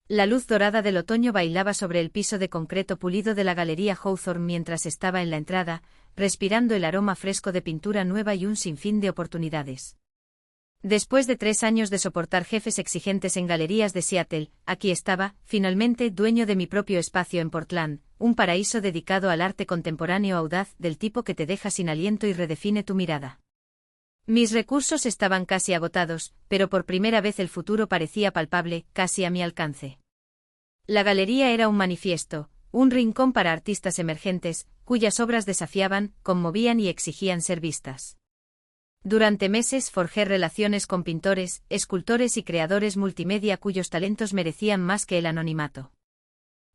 La luz dorada del otoño bailaba sobre el piso de concreto pulido de la Galería Hawthorne mientras estaba en la entrada, respirando el aroma fresco de pintura nueva y un sinfín de oportunidades. Después de 3 años de soportar jefes exigentes en galerías de Seattle, aquí estaba, finalmente, dueño de mi propio espacio en Portland, un paraíso dedicado al arte contemporáneo audaz del tipo que te deja sin aliento y redefine tu mirada. Mis recursos estaban casi agotados, pero por primera vez el futuro parecía palpable, casi a mi alcance. La galería era un manifiesto, un rincón para artistas emergentes, cuyas obras desafiaban, conmovían y exigían ser vistas. Durante meses forjé relaciones con pintores, escultores y creadores multimedia cuyos talentos merecían más que el anonimato.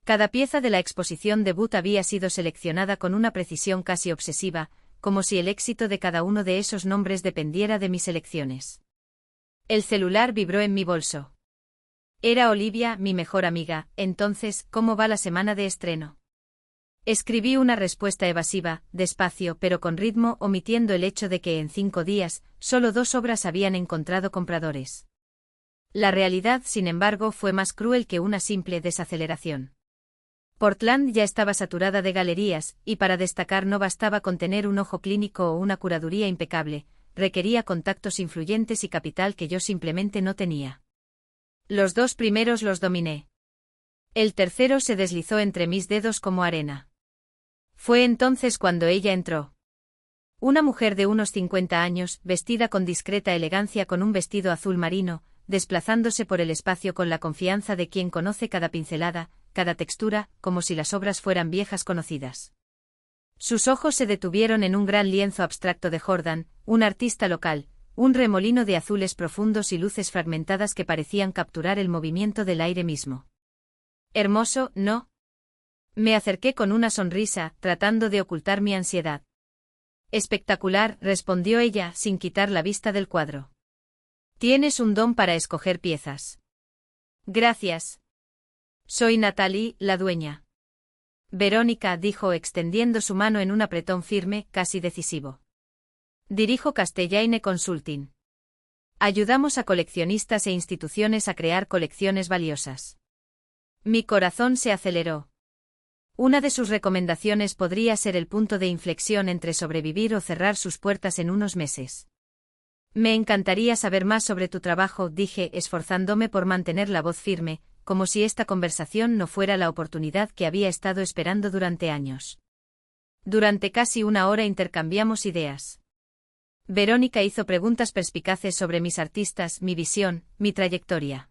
Cada pieza de la exposición debut había sido seleccionada con una precisión casi obsesiva, como si el éxito de cada uno de esos nombres dependiera de mis elecciones. El celular vibró en mi bolso. Era Olivia, mi mejor amiga. Entonces, ¿cómo va la semana de estreno? Escribí una respuesta evasiva, despacio pero con ritmo, omitiendo el hecho de que en 5 días, solo 2 obras habían encontrado compradores. La realidad, sin embargo, fue más cruel que una simple desaceleración. Portland ya estaba saturada de galerías, y para destacar no bastaba con tener un ojo clínico o una curaduría impecable, requería contactos influyentes y capital que yo simplemente no tenía. Los 2 primeros los dominé. El tercero se deslizó entre mis dedos como arena. Fue entonces cuando ella entró. Una mujer de unos 50 años, vestida con discreta elegancia con un vestido azul marino, desplazándose por el espacio con la confianza de quien conoce cada pincelada, cada textura, como si las obras fueran viejas conocidas. Sus ojos se detuvieron en un gran lienzo abstracto de Jordan, un artista local, un remolino de azules profundos y luces fragmentadas que parecían capturar el movimiento del aire mismo. Hermoso, ¿no? Me acerqué con una sonrisa, tratando de ocultar mi ansiedad. Espectacular, respondió ella, sin quitar la vista del cuadro. Tienes un don para escoger piezas. Gracias. Soy Natalie, la dueña. Verónica, dijo extendiendo su mano en un apretón firme, casi decisivo. Dirijo Castellane Consulting. Ayudamos a coleccionistas e instituciones a crear colecciones valiosas. Mi corazón se aceleró. Una de sus recomendaciones podría ser el punto de inflexión entre sobrevivir o cerrar sus puertas en unos meses. Me encantaría saber más sobre tu trabajo, dije, esforzándome por mantener la voz firme, como si esta conversación no fuera la oportunidad que había estado esperando durante años. Durante casi 1 hora intercambiamos ideas. Verónica hizo preguntas perspicaces sobre mis artistas, mi visión, mi trayectoria.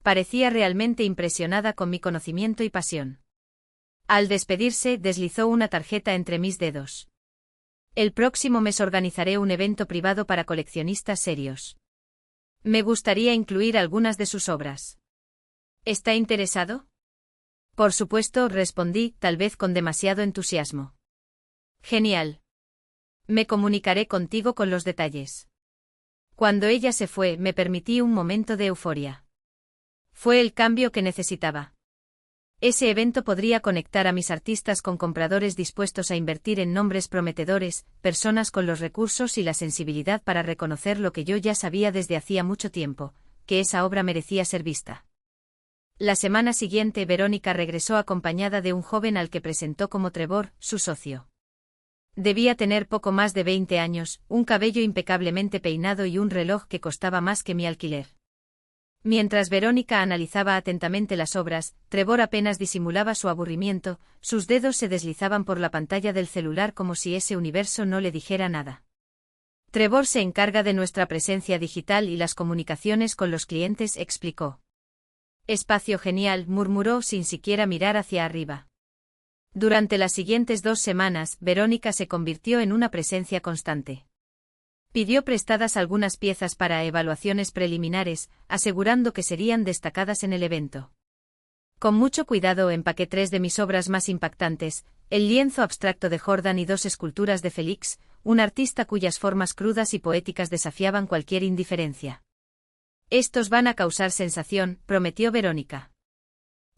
Parecía realmente impresionada con mi conocimiento y pasión. Al despedirse, deslizó una tarjeta entre mis dedos. El próximo mes organizaré un evento privado para coleccionistas serios. Me gustaría incluir algunas de sus obras. ¿Está interesado? Por supuesto, respondí, tal vez con demasiado entusiasmo. Genial. Me comunicaré contigo con los detalles. Cuando ella se fue, me permití un momento de euforia. Fue el cambio que necesitaba. Ese evento podría conectar a mis artistas con compradores dispuestos a invertir en nombres prometedores, personas con los recursos y la sensibilidad para reconocer lo que yo ya sabía desde hacía mucho tiempo, que esa obra merecía ser vista. La semana siguiente Verónica regresó acompañada de un joven al que presentó como Trevor, su socio. Debía tener poco más de 20 años, un cabello impecablemente peinado y un reloj que costaba más que mi alquiler. Mientras Verónica analizaba atentamente las obras, Trevor apenas disimulaba su aburrimiento, sus dedos se deslizaban por la pantalla del celular como si ese universo no le dijera nada. Trevor se encarga de nuestra presencia digital y las comunicaciones con los clientes, explicó. Espacio genial, murmuró sin siquiera mirar hacia arriba. Durante las siguientes 2 semanas, Verónica se convirtió en una presencia constante. Pidió prestadas algunas piezas para evaluaciones preliminares, asegurando que serían destacadas en el evento. Con mucho cuidado empaqué 3 de mis obras más impactantes, el lienzo abstracto de Jordan y 2 esculturas de Félix, un artista cuyas formas crudas y poéticas desafiaban cualquier indiferencia. Estos van a causar sensación, prometió Verónica.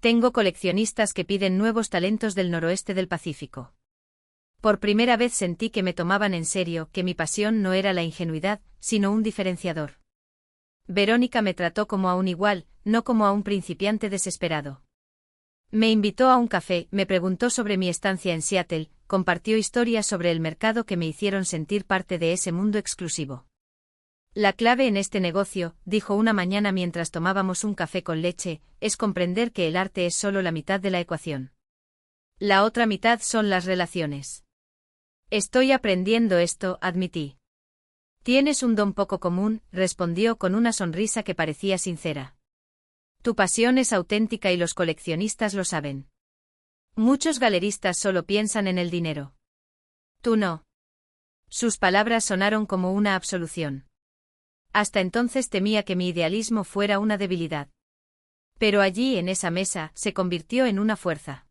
Tengo coleccionistas que piden nuevos talentos del noroeste del Pacífico. Por primera vez sentí que me tomaban en serio, que mi pasión no era la ingenuidad, sino un diferenciador. Verónica me trató como a un igual, no como a un principiante desesperado. Me invitó a un café, me preguntó sobre mi estancia en Seattle, compartió historias sobre el mercado que me hicieron sentir parte de ese mundo exclusivo. La clave en este negocio, dijo una mañana mientras tomábamos un café con leche, es comprender que el arte es solo la mitad de la ecuación. La otra mitad son las relaciones. Estoy aprendiendo esto, admití. Tienes un don poco común, respondió con una sonrisa que parecía sincera. Tu pasión es auténtica y los coleccionistas lo saben. Muchos galeristas solo piensan en el dinero. Tú no. Sus palabras sonaron como una absolución. Hasta entonces temía que mi idealismo fuera una debilidad. Pero allí en esa mesa se convirtió en una fuerza.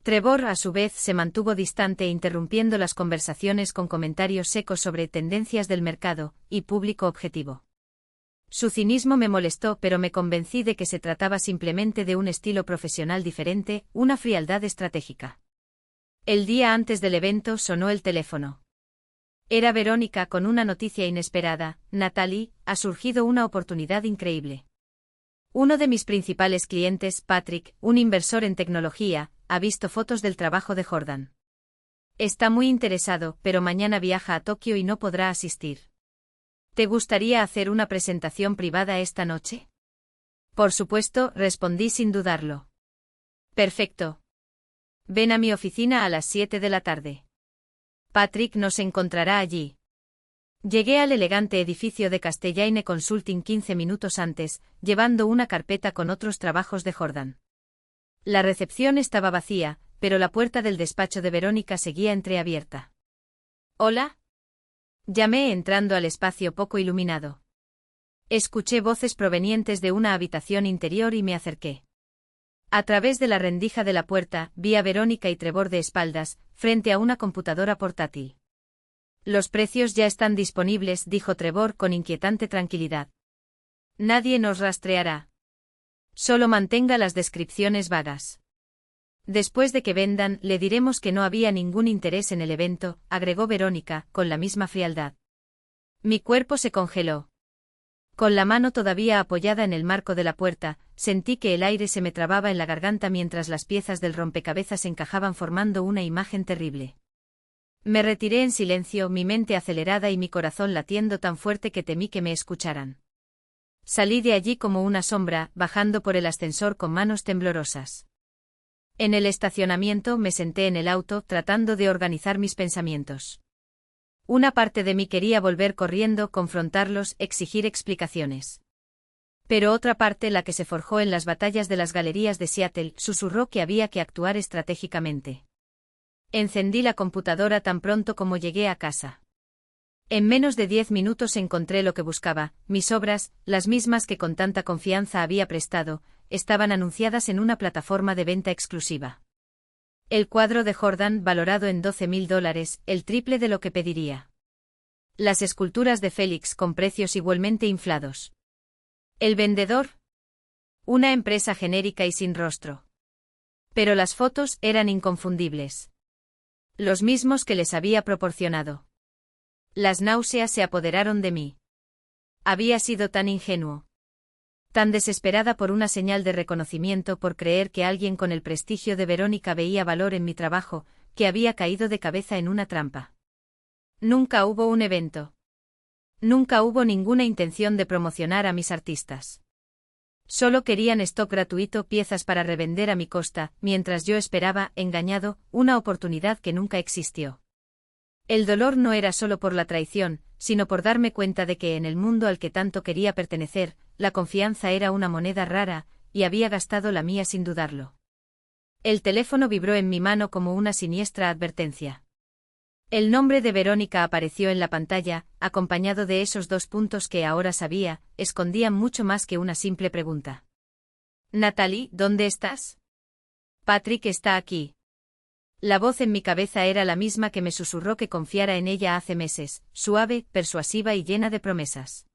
Trevor a su vez se mantuvo distante interrumpiendo las conversaciones con comentarios secos sobre tendencias del mercado y público objetivo. Su cinismo me molestó pero me convencí de que se trataba simplemente de un estilo profesional diferente, una frialdad estratégica. El día antes del evento sonó el teléfono. Era Verónica con una noticia inesperada: Natalie, ha surgido una oportunidad increíble. Uno de mis principales clientes, Patrick, un inversor en tecnología, ha visto fotos del trabajo de Jordan. Está muy interesado, pero mañana viaja a Tokio y no podrá asistir. ¿Te gustaría hacer una presentación privada esta noche? Por supuesto, respondí sin dudarlo. Perfecto. Ven a mi oficina a las 7 de la tarde. Patrick nos encontrará allí. Llegué al elegante edificio de Castellane Consulting 15 minutos antes, llevando una carpeta con otros trabajos de Jordan. La recepción estaba vacía, pero la puerta del despacho de Verónica seguía entreabierta. ¿Hola? Llamé entrando al espacio poco iluminado. Escuché voces provenientes de una habitación interior y me acerqué. A través de la rendija de la puerta, vi a Verónica y Trevor de espaldas, frente a una computadora portátil. Los precios ya están disponibles, dijo Trevor con inquietante tranquilidad. Nadie nos rastreará. Solo mantenga las descripciones vagas. Después de que vendan, le diremos que no había ningún interés en el evento, agregó Verónica, con la misma frialdad. Mi cuerpo se congeló. Con la mano todavía apoyada en el marco de la puerta, sentí que el aire se me trababa en la garganta mientras las piezas del rompecabezas encajaban formando una imagen terrible. Me retiré en silencio, mi mente acelerada y mi corazón latiendo tan fuerte que temí que me escucharan. Salí de allí como una sombra, bajando por el ascensor con manos temblorosas. En el estacionamiento me senté en el auto, tratando de organizar mis pensamientos. Una parte de mí quería volver corriendo, confrontarlos, exigir explicaciones. Pero otra parte, la que se forjó en las batallas de las galerías de Seattle, susurró que había que actuar estratégicamente. Encendí la computadora tan pronto como llegué a casa. En menos de 10 minutos encontré lo que buscaba. Mis obras, las mismas que con tanta confianza había prestado, estaban anunciadas en una plataforma de venta exclusiva. El cuadro de Jordan, valorado en $12.000, el triple de lo que pediría. Las esculturas de Félix con precios igualmente inflados. ¿El vendedor? Una empresa genérica y sin rostro. Pero las fotos eran inconfundibles. Los mismos que les había proporcionado. Las náuseas se apoderaron de mí. Había sido tan ingenuo. Tan desesperada por una señal de reconocimiento, por creer que alguien con el prestigio de Verónica veía valor en mi trabajo, que había caído de cabeza en una trampa. Nunca hubo un evento. Nunca hubo ninguna intención de promocionar a mis artistas. Solo querían stock gratuito, piezas para revender a mi costa, mientras yo esperaba, engañado, una oportunidad que nunca existió. El dolor no era solo por la traición, sino por darme cuenta de que en el mundo al que tanto quería pertenecer, la confianza era una moneda rara, y había gastado la mía sin dudarlo. El teléfono vibró en mi mano como una siniestra advertencia. El nombre de Verónica apareció en la pantalla, acompañado de esos 2 puntos que ahora sabía, escondían mucho más que una simple pregunta. Natalie, ¿dónde estás? Patrick está aquí. La voz en mi cabeza era la misma que me susurró que confiara en ella hace meses, suave, persuasiva y llena de promesas.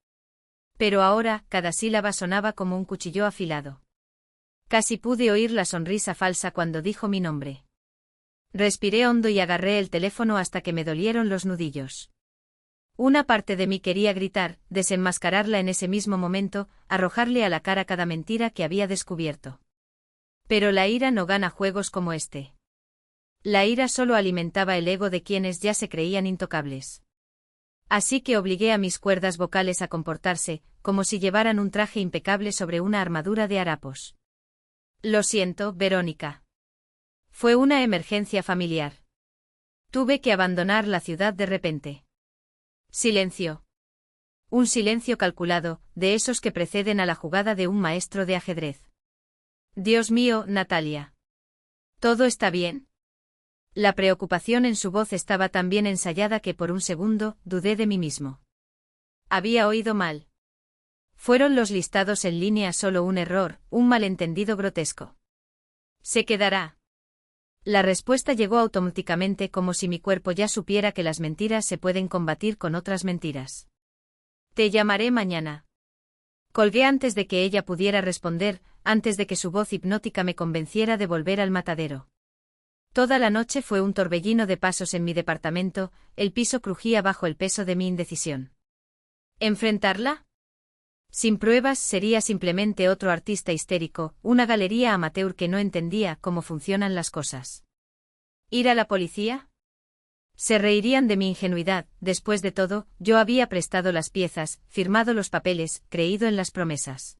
Pero ahora, cada sílaba sonaba como un cuchillo afilado. Casi pude oír la sonrisa falsa cuando dijo mi nombre. Respiré hondo y agarré el teléfono hasta que me dolieron los nudillos. Una parte de mí quería gritar, desenmascararla en ese mismo momento, arrojarle a la cara cada mentira que había descubierto. Pero la ira no gana juegos como este. La ira solo alimentaba el ego de quienes ya se creían intocables. Así que obligué a mis cuerdas vocales a comportarse, como si llevaran un traje impecable sobre una armadura de harapos. Lo siento, Verónica. Fue una emergencia familiar. Tuve que abandonar la ciudad de repente. Silencio. Un silencio calculado, de esos que preceden a la jugada de un maestro de ajedrez. Dios mío, Natalia. ¿Todo está bien? La preocupación en su voz estaba tan bien ensayada que por un segundo dudé de mí mismo. Había oído mal. ¿Fueron los listados en línea solo un error, un malentendido grotesco? ¿Se quedará? La respuesta llegó automáticamente como si mi cuerpo ya supiera que las mentiras se pueden combatir con otras mentiras. Te llamaré mañana. Colgué antes de que ella pudiera responder, antes de que su voz hipnótica me convenciera de volver al matadero. Toda la noche fue un torbellino de pasos en mi departamento, el piso crujía bajo el peso de mi indecisión. ¿Enfrentarla? Sin pruebas sería simplemente otro artista histérico, una galería amateur que no entendía cómo funcionan las cosas. ¿Ir a la policía? Se reirían de mi ingenuidad, después de todo, yo había prestado las piezas, firmado los papeles, creído en las promesas.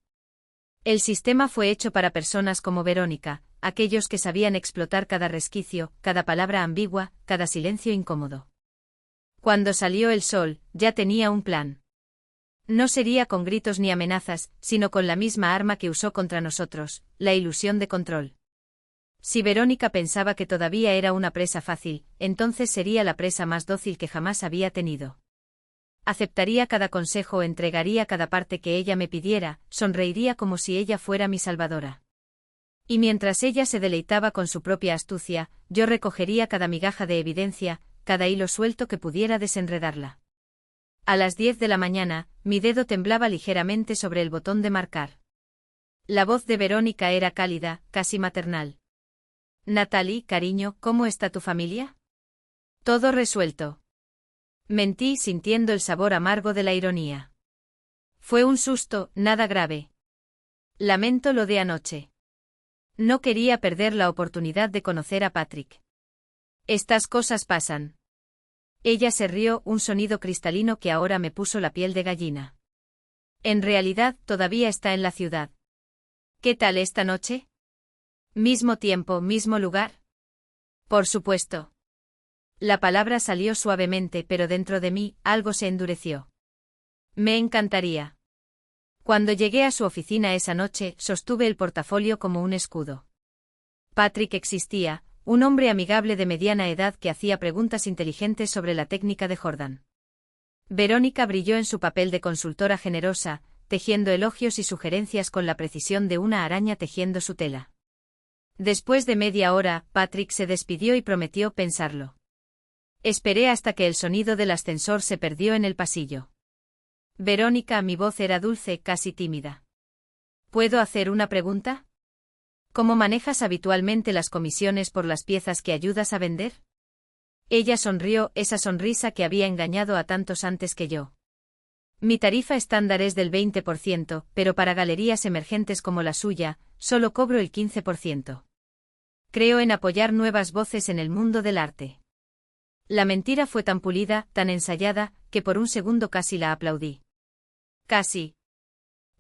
El sistema fue hecho para personas como Verónica, aquellos que sabían explotar cada resquicio, cada palabra ambigua, cada silencio incómodo. Cuando salió el sol, ya tenía un plan. No sería con gritos ni amenazas, sino con la misma arma que usó contra nosotros, la ilusión de control. Si Verónica pensaba que todavía era una presa fácil, entonces sería la presa más dócil que jamás había tenido. Aceptaría cada consejo, entregaría cada parte que ella me pidiera, sonreiría como si ella fuera mi salvadora. Y mientras ella se deleitaba con su propia astucia, yo recogería cada migaja de evidencia, cada hilo suelto que pudiera desenredarla. A las 10 de la mañana, mi dedo temblaba ligeramente sobre el botón de marcar. La voz de Verónica era cálida, casi maternal. Natalie, cariño, ¿cómo está tu familia? Todo resuelto. Mentí sintiendo el sabor amargo de la ironía. Fue un susto, nada grave. Lamento lo de anoche. No quería perder la oportunidad de conocer a Patrick. Estas cosas pasan. Ella se rió, un sonido cristalino que ahora me puso la piel de gallina. En realidad, todavía está en la ciudad. ¿Qué tal esta noche? ¿Mismo tiempo, mismo lugar? Por supuesto. La palabra salió suavemente, pero dentro de mí, algo se endureció. Me encantaría. Cuando llegué a su oficina esa noche, sostuve el portafolio como un escudo. Patrick existía, un hombre amigable de mediana edad que hacía preguntas inteligentes sobre la técnica de Jordan. Verónica brilló en su papel de consultora generosa, tejiendo elogios y sugerencias con la precisión de una araña tejiendo su tela. Después de media hora, Patrick se despidió y prometió pensarlo. Esperé hasta que el sonido del ascensor se perdió en el pasillo. Verónica, mi voz era dulce, casi tímida. ¿Puedo hacer una pregunta? ¿Cómo manejas habitualmente las comisiones por las piezas que ayudas a vender? Ella sonrió, esa sonrisa que había engañado a tantos antes que yo. Mi tarifa estándar es del 20%, pero para galerías emergentes como la suya, solo cobro el 15%. Creo en apoyar nuevas voces en el mundo del arte. La mentira fue tan pulida, tan ensayada, que por un segundo casi la aplaudí. Casi.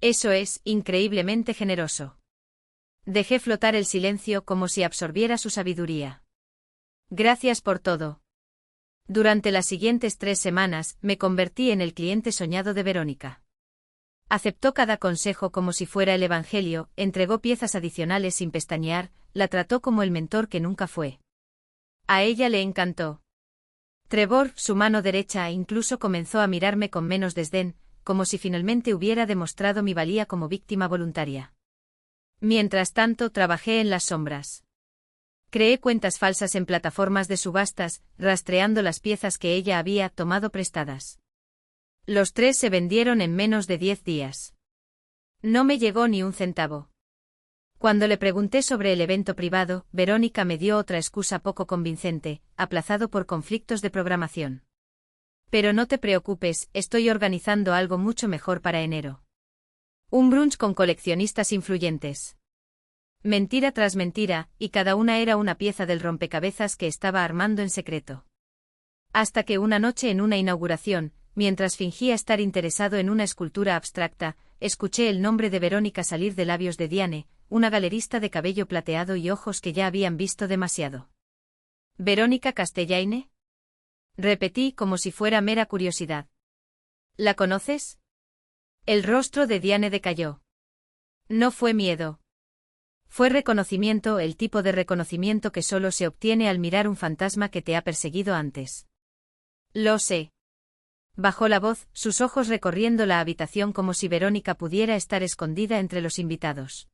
Eso es, increíblemente generoso. Dejé flotar el silencio como si absorbiera su sabiduría. Gracias por todo. Durante las siguientes 3 semanas, me convertí en el cliente soñado de Verónica. Aceptó cada consejo como si fuera el Evangelio, entregó piezas adicionales sin pestañear, la trató como el mentor que nunca fue. A ella le encantó. Trevor, su mano derecha, incluso comenzó a mirarme con menos desdén, como si finalmente hubiera demostrado mi valía como víctima voluntaria. Mientras tanto, trabajé en las sombras. Creé cuentas falsas en plataformas de subastas, rastreando las piezas que ella había tomado prestadas. Los 3 se vendieron en menos de 10 días. No me llegó ni un centavo. Cuando le pregunté sobre el evento privado, Verónica me dio otra excusa poco convincente, aplazado por conflictos de programación. Pero no te preocupes, estoy organizando algo mucho mejor para enero. Un brunch con coleccionistas influyentes. Mentira tras mentira, y cada una era una pieza del rompecabezas que estaba armando en secreto. Hasta que una noche en una inauguración, mientras fingía estar interesado en una escultura abstracta, escuché el nombre de Verónica salir de labios de Diane, una galerista de cabello plateado y ojos que ya habían visto demasiado. ¿Verónica Castellaine? Repetí como si fuera mera curiosidad. ¿La conoces? El rostro de Diane decayó. No fue miedo. Fue reconocimiento, el tipo de reconocimiento que solo se obtiene al mirar un fantasma que te ha perseguido antes. Lo sé. Bajó la voz, sus ojos recorriendo la habitación como si Verónica pudiera estar escondida entre los invitados.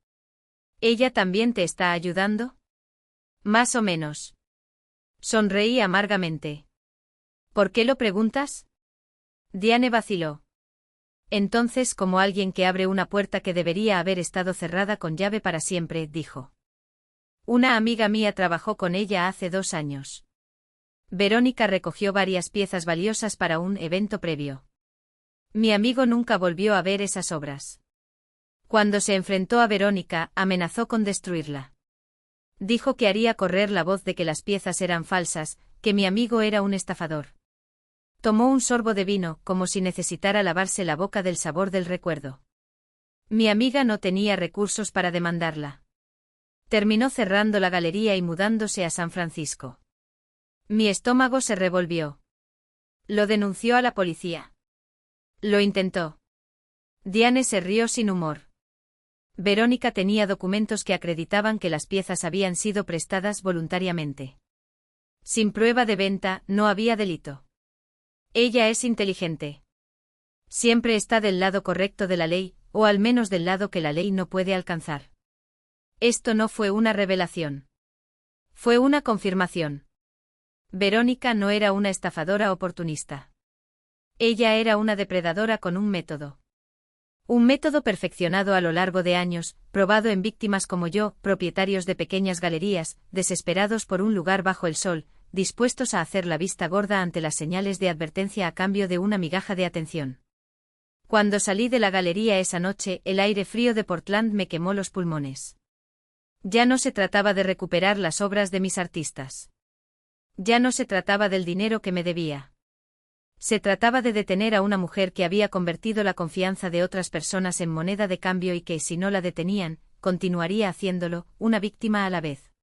¿Ella también te está ayudando? Más o menos. Sonreí amargamente. ¿Por qué lo preguntas? Diane vaciló. Entonces, como alguien que abre una puerta que debería haber estado cerrada con llave para siempre, dijo. Una amiga mía trabajó con ella hace 2 años. Verónica recogió varias piezas valiosas para un evento previo. Mi amigo nunca volvió a ver esas obras. Cuando se enfrentó a Verónica, amenazó con destruirla. Dijo que haría correr la voz de que las piezas eran falsas, que mi amigo era un estafador. Tomó un sorbo de vino, como si necesitara lavarse la boca del sabor del recuerdo. Mi amiga no tenía recursos para demandarla. Terminó cerrando la galería y mudándose a San Francisco. Mi estómago se revolvió. Lo denunció a la policía. Lo intentó. Diane se rió sin humor. Verónica tenía documentos que acreditaban que las piezas habían sido prestadas voluntariamente. Sin prueba de venta, no había delito. Ella es inteligente. Siempre está del lado correcto de la ley, o al menos del lado que la ley no puede alcanzar. Esto no fue una revelación. Fue una confirmación. Verónica no era una estafadora oportunista. Ella era una depredadora con un método. Un método perfeccionado a lo largo de años, probado en víctimas como yo, propietarios de pequeñas galerías, desesperados por un lugar bajo el sol, dispuestos a hacer la vista gorda ante las señales de advertencia a cambio de una migaja de atención. Cuando salí de la galería esa noche, el aire frío de Portland me quemó los pulmones. Ya no se trataba de recuperar las obras de mis artistas. Ya no se trataba del dinero que me debía. Se trataba de detener a una mujer que había convertido la confianza de otras personas en moneda de cambio y que, si no la detenían, continuaría haciéndolo, una víctima a la vez.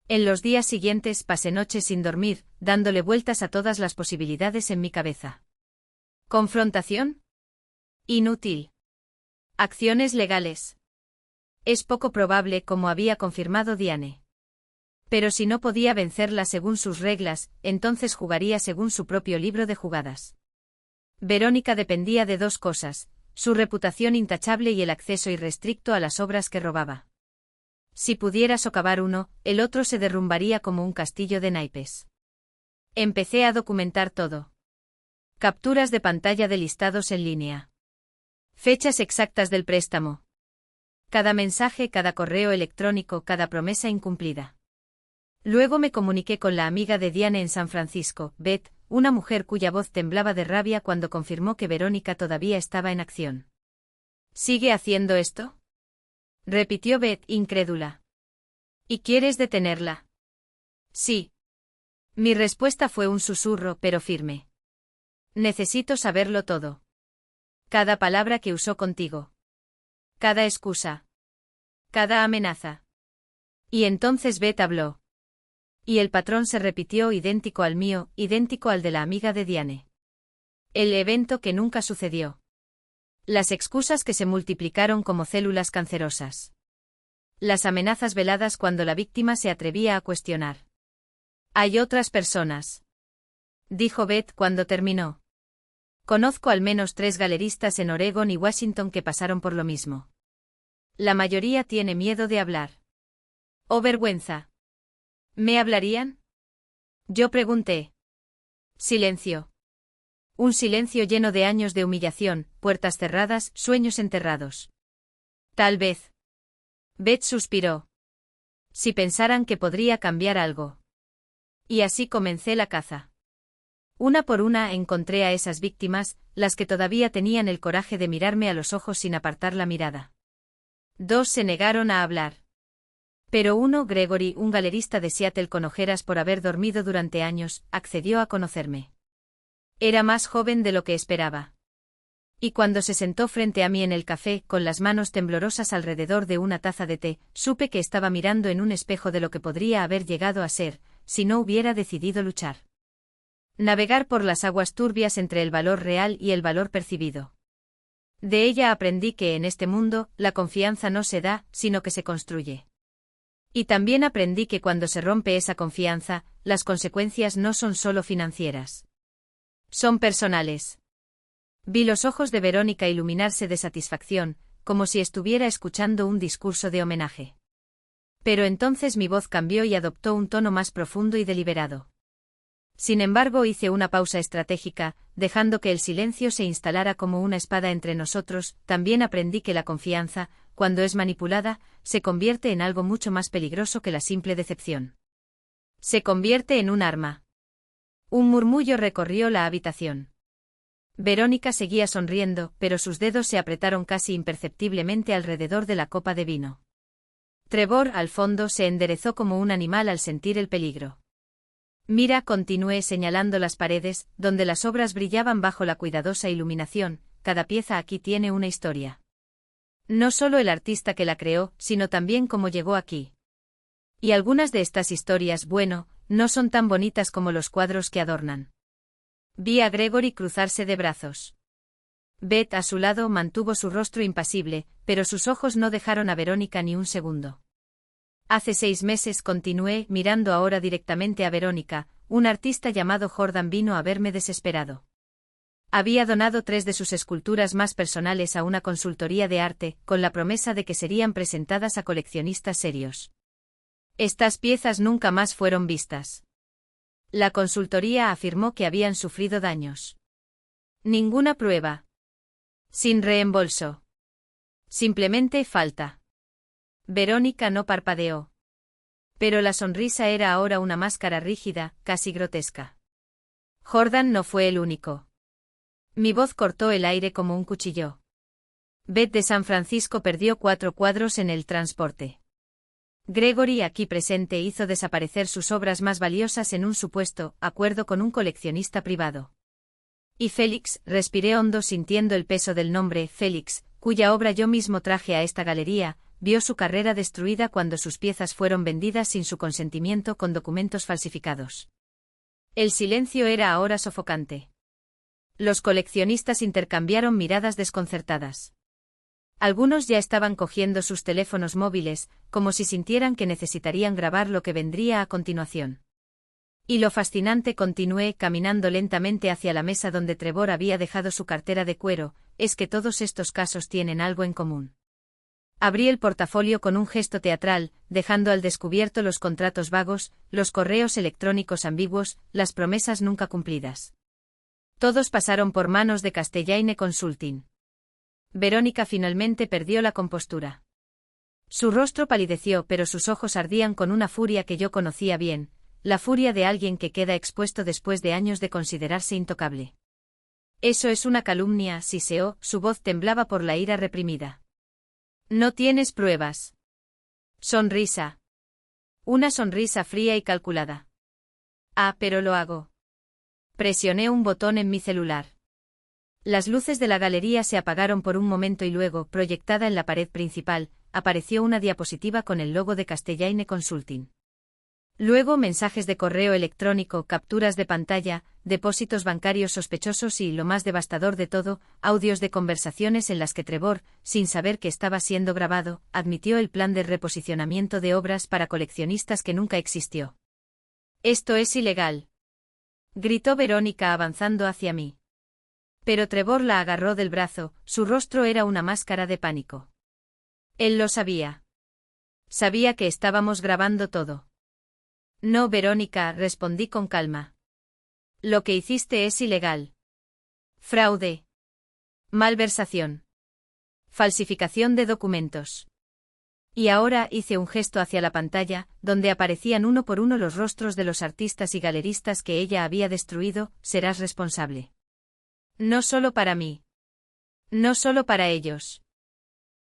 En los días siguientes pasé noches sin dormir, dándole vueltas a todas las posibilidades en mi cabeza. ¿Confrontación? Inútil. Acciones legales. Es poco probable, como había confirmado Diane. Pero si no podía vencerla según sus reglas, entonces jugaría según su propio libro de jugadas. Verónica dependía de 2 cosas, su reputación intachable y el acceso irrestricto a las obras que robaba. Si pudiera socavar uno, el otro se derrumbaría como un castillo de naipes. Empecé a documentar todo. Capturas de pantalla de listados en línea. Fechas exactas del préstamo. Cada mensaje, cada correo electrónico, cada promesa incumplida. Luego me comuniqué con la amiga de Diane en San Francisco, Beth, una mujer cuya voz temblaba de rabia cuando confirmó que Verónica todavía estaba en acción. ¿Sigue haciendo esto?, repitió Beth, incrédula. ¿Y quieres detenerla? Sí. Mi respuesta fue un susurro, pero firme. Necesito saberlo todo. Cada palabra que usó contigo. Cada excusa. Cada amenaza. Y entonces Beth habló. Y el patrón se repitió, idéntico al mío, idéntico al de la amiga de Diane. El evento que nunca sucedió. Las excusas que se multiplicaron como células cancerosas. Las amenazas veladas cuando la víctima se atrevía a cuestionar. Hay otras personas, dijo Beth cuando terminó. Conozco al menos 3 galeristas en Oregon y Washington que pasaron por lo mismo. La mayoría tiene miedo de hablar. ¿O vergüenza? ¿Me hablarían?, yo pregunté. Silencio. Un silencio lleno de años de humillación, puertas cerradas, sueños enterrados. Tal vez. Beth suspiró. Si pensaran que podría cambiar algo. Y así comencé la caza. Una por una encontré a esas víctimas, las que todavía tenían el coraje de mirarme a los ojos sin apartar la mirada. 2 se negaron a hablar. Pero uno, Gregory, un galerista de Seattle con ojeras por haber dormido durante años, accedió a conocerme. Era más joven de lo que esperaba. Y cuando se sentó frente a mí en el café, con las manos temblorosas alrededor de una taza de té, supe que estaba mirando en un espejo de lo que podría haber llegado a ser, si no hubiera decidido luchar. Navegar por las aguas turbias entre el valor real y el valor percibido. De ella aprendí que en este mundo, la confianza no se da, sino que se construye. Y también aprendí que cuando se rompe esa confianza, las consecuencias no son solo financieras. Son personales. Vi los ojos de Verónica iluminarse de satisfacción, como si estuviera escuchando un discurso de homenaje. Pero entonces mi voz cambió y adoptó un tono más profundo y deliberado. Sin embargo, hice una pausa estratégica, dejando que el silencio se instalara como una espada entre nosotros. También aprendí que la confianza, cuando es manipulada, se convierte en algo mucho más peligroso que la simple decepción. Se convierte en un arma. Un murmullo recorrió la habitación. Verónica seguía sonriendo, pero sus dedos se apretaron casi imperceptiblemente alrededor de la copa de vino. Trevor, al fondo, se enderezó como un animal al sentir el peligro. Mira, continué señalando las paredes, donde las obras brillaban bajo la cuidadosa iluminación, cada pieza aquí tiene una historia. No solo el artista que la creó, sino también cómo llegó aquí. Y algunas de estas historias, bueno, no son tan bonitas como los cuadros que adornan. Vi a Gregory cruzarse de brazos. Beth, a su lado, mantuvo su rostro impasible, pero sus ojos no dejaron a Verónica ni un segundo. Hace 6 meses, continué, mirando ahora directamente a Verónica, un artista llamado Jordan vino a verme desesperado. Había donado 3 de sus esculturas más personales a una consultoría de arte, con la promesa de que serían presentadas a coleccionistas serios. Estas piezas nunca más fueron vistas. La consultoría afirmó que habían sufrido daños. Ninguna prueba. Sin reembolso. Simplemente falta. Verónica no parpadeó. Pero la sonrisa era ahora una máscara rígida, casi grotesca. Jordan no fue el único. Mi voz cortó el aire como un cuchillo. Beth de San Francisco perdió 4 cuadros en el transporte. Gregory, aquí presente, hizo desaparecer sus obras más valiosas en un supuesto acuerdo con un coleccionista privado. Y Félix, respiré hondo sintiendo el peso del nombre Félix, cuya obra yo mismo traje a esta galería, vio su carrera destruida cuando sus piezas fueron vendidas sin su consentimiento con documentos falsificados. El silencio era ahora sofocante. Los coleccionistas intercambiaron miradas desconcertadas. Algunos ya estaban cogiendo sus teléfonos móviles, como si sintieran que necesitarían grabar lo que vendría a continuación. Y lo fascinante, continué caminando lentamente hacia la mesa donde Trevor había dejado su cartera de cuero, es que todos estos casos tienen algo en común. Abrí el portafolio con un gesto teatral, dejando al descubierto los contratos vagos, los correos electrónicos ambiguos, las promesas nunca cumplidas. Todos pasaron por manos de Castellane Consulting. Verónica finalmente perdió la compostura. Su rostro palideció, pero sus ojos ardían con una furia que yo conocía bien, la furia de alguien que queda expuesto después de años de considerarse intocable. Eso es una calumnia, siseó, su voz temblaba por la ira reprimida. No tienes pruebas. Sonrisa. Una sonrisa fría y calculada. Ah, pero lo hago. Presioné un botón en mi celular. Las luces de la galería se apagaron por un momento y luego, proyectada en la pared principal, apareció una diapositiva con el logo de Castellane Consulting. Luego mensajes de correo electrónico, capturas de pantalla, depósitos bancarios sospechosos y, lo más devastador de todo, audios de conversaciones en las que Trevor, sin saber que estaba siendo grabado, admitió el plan de reposicionamiento de obras para coleccionistas que nunca existió. «Esto es ilegal», gritó Verónica avanzando hacia mí. Pero Trevor la agarró del brazo, su rostro era una máscara de pánico. Él lo sabía. Sabía que estábamos grabando todo. No, Verónica, respondí con calma. Lo que hiciste es ilegal. Fraude. Malversación. Falsificación de documentos. Y ahora hice un gesto hacia la pantalla, donde aparecían uno por uno los rostros de los artistas y galeristas que ella había destruido. Serás responsable. No solo para mí. No solo para ellos.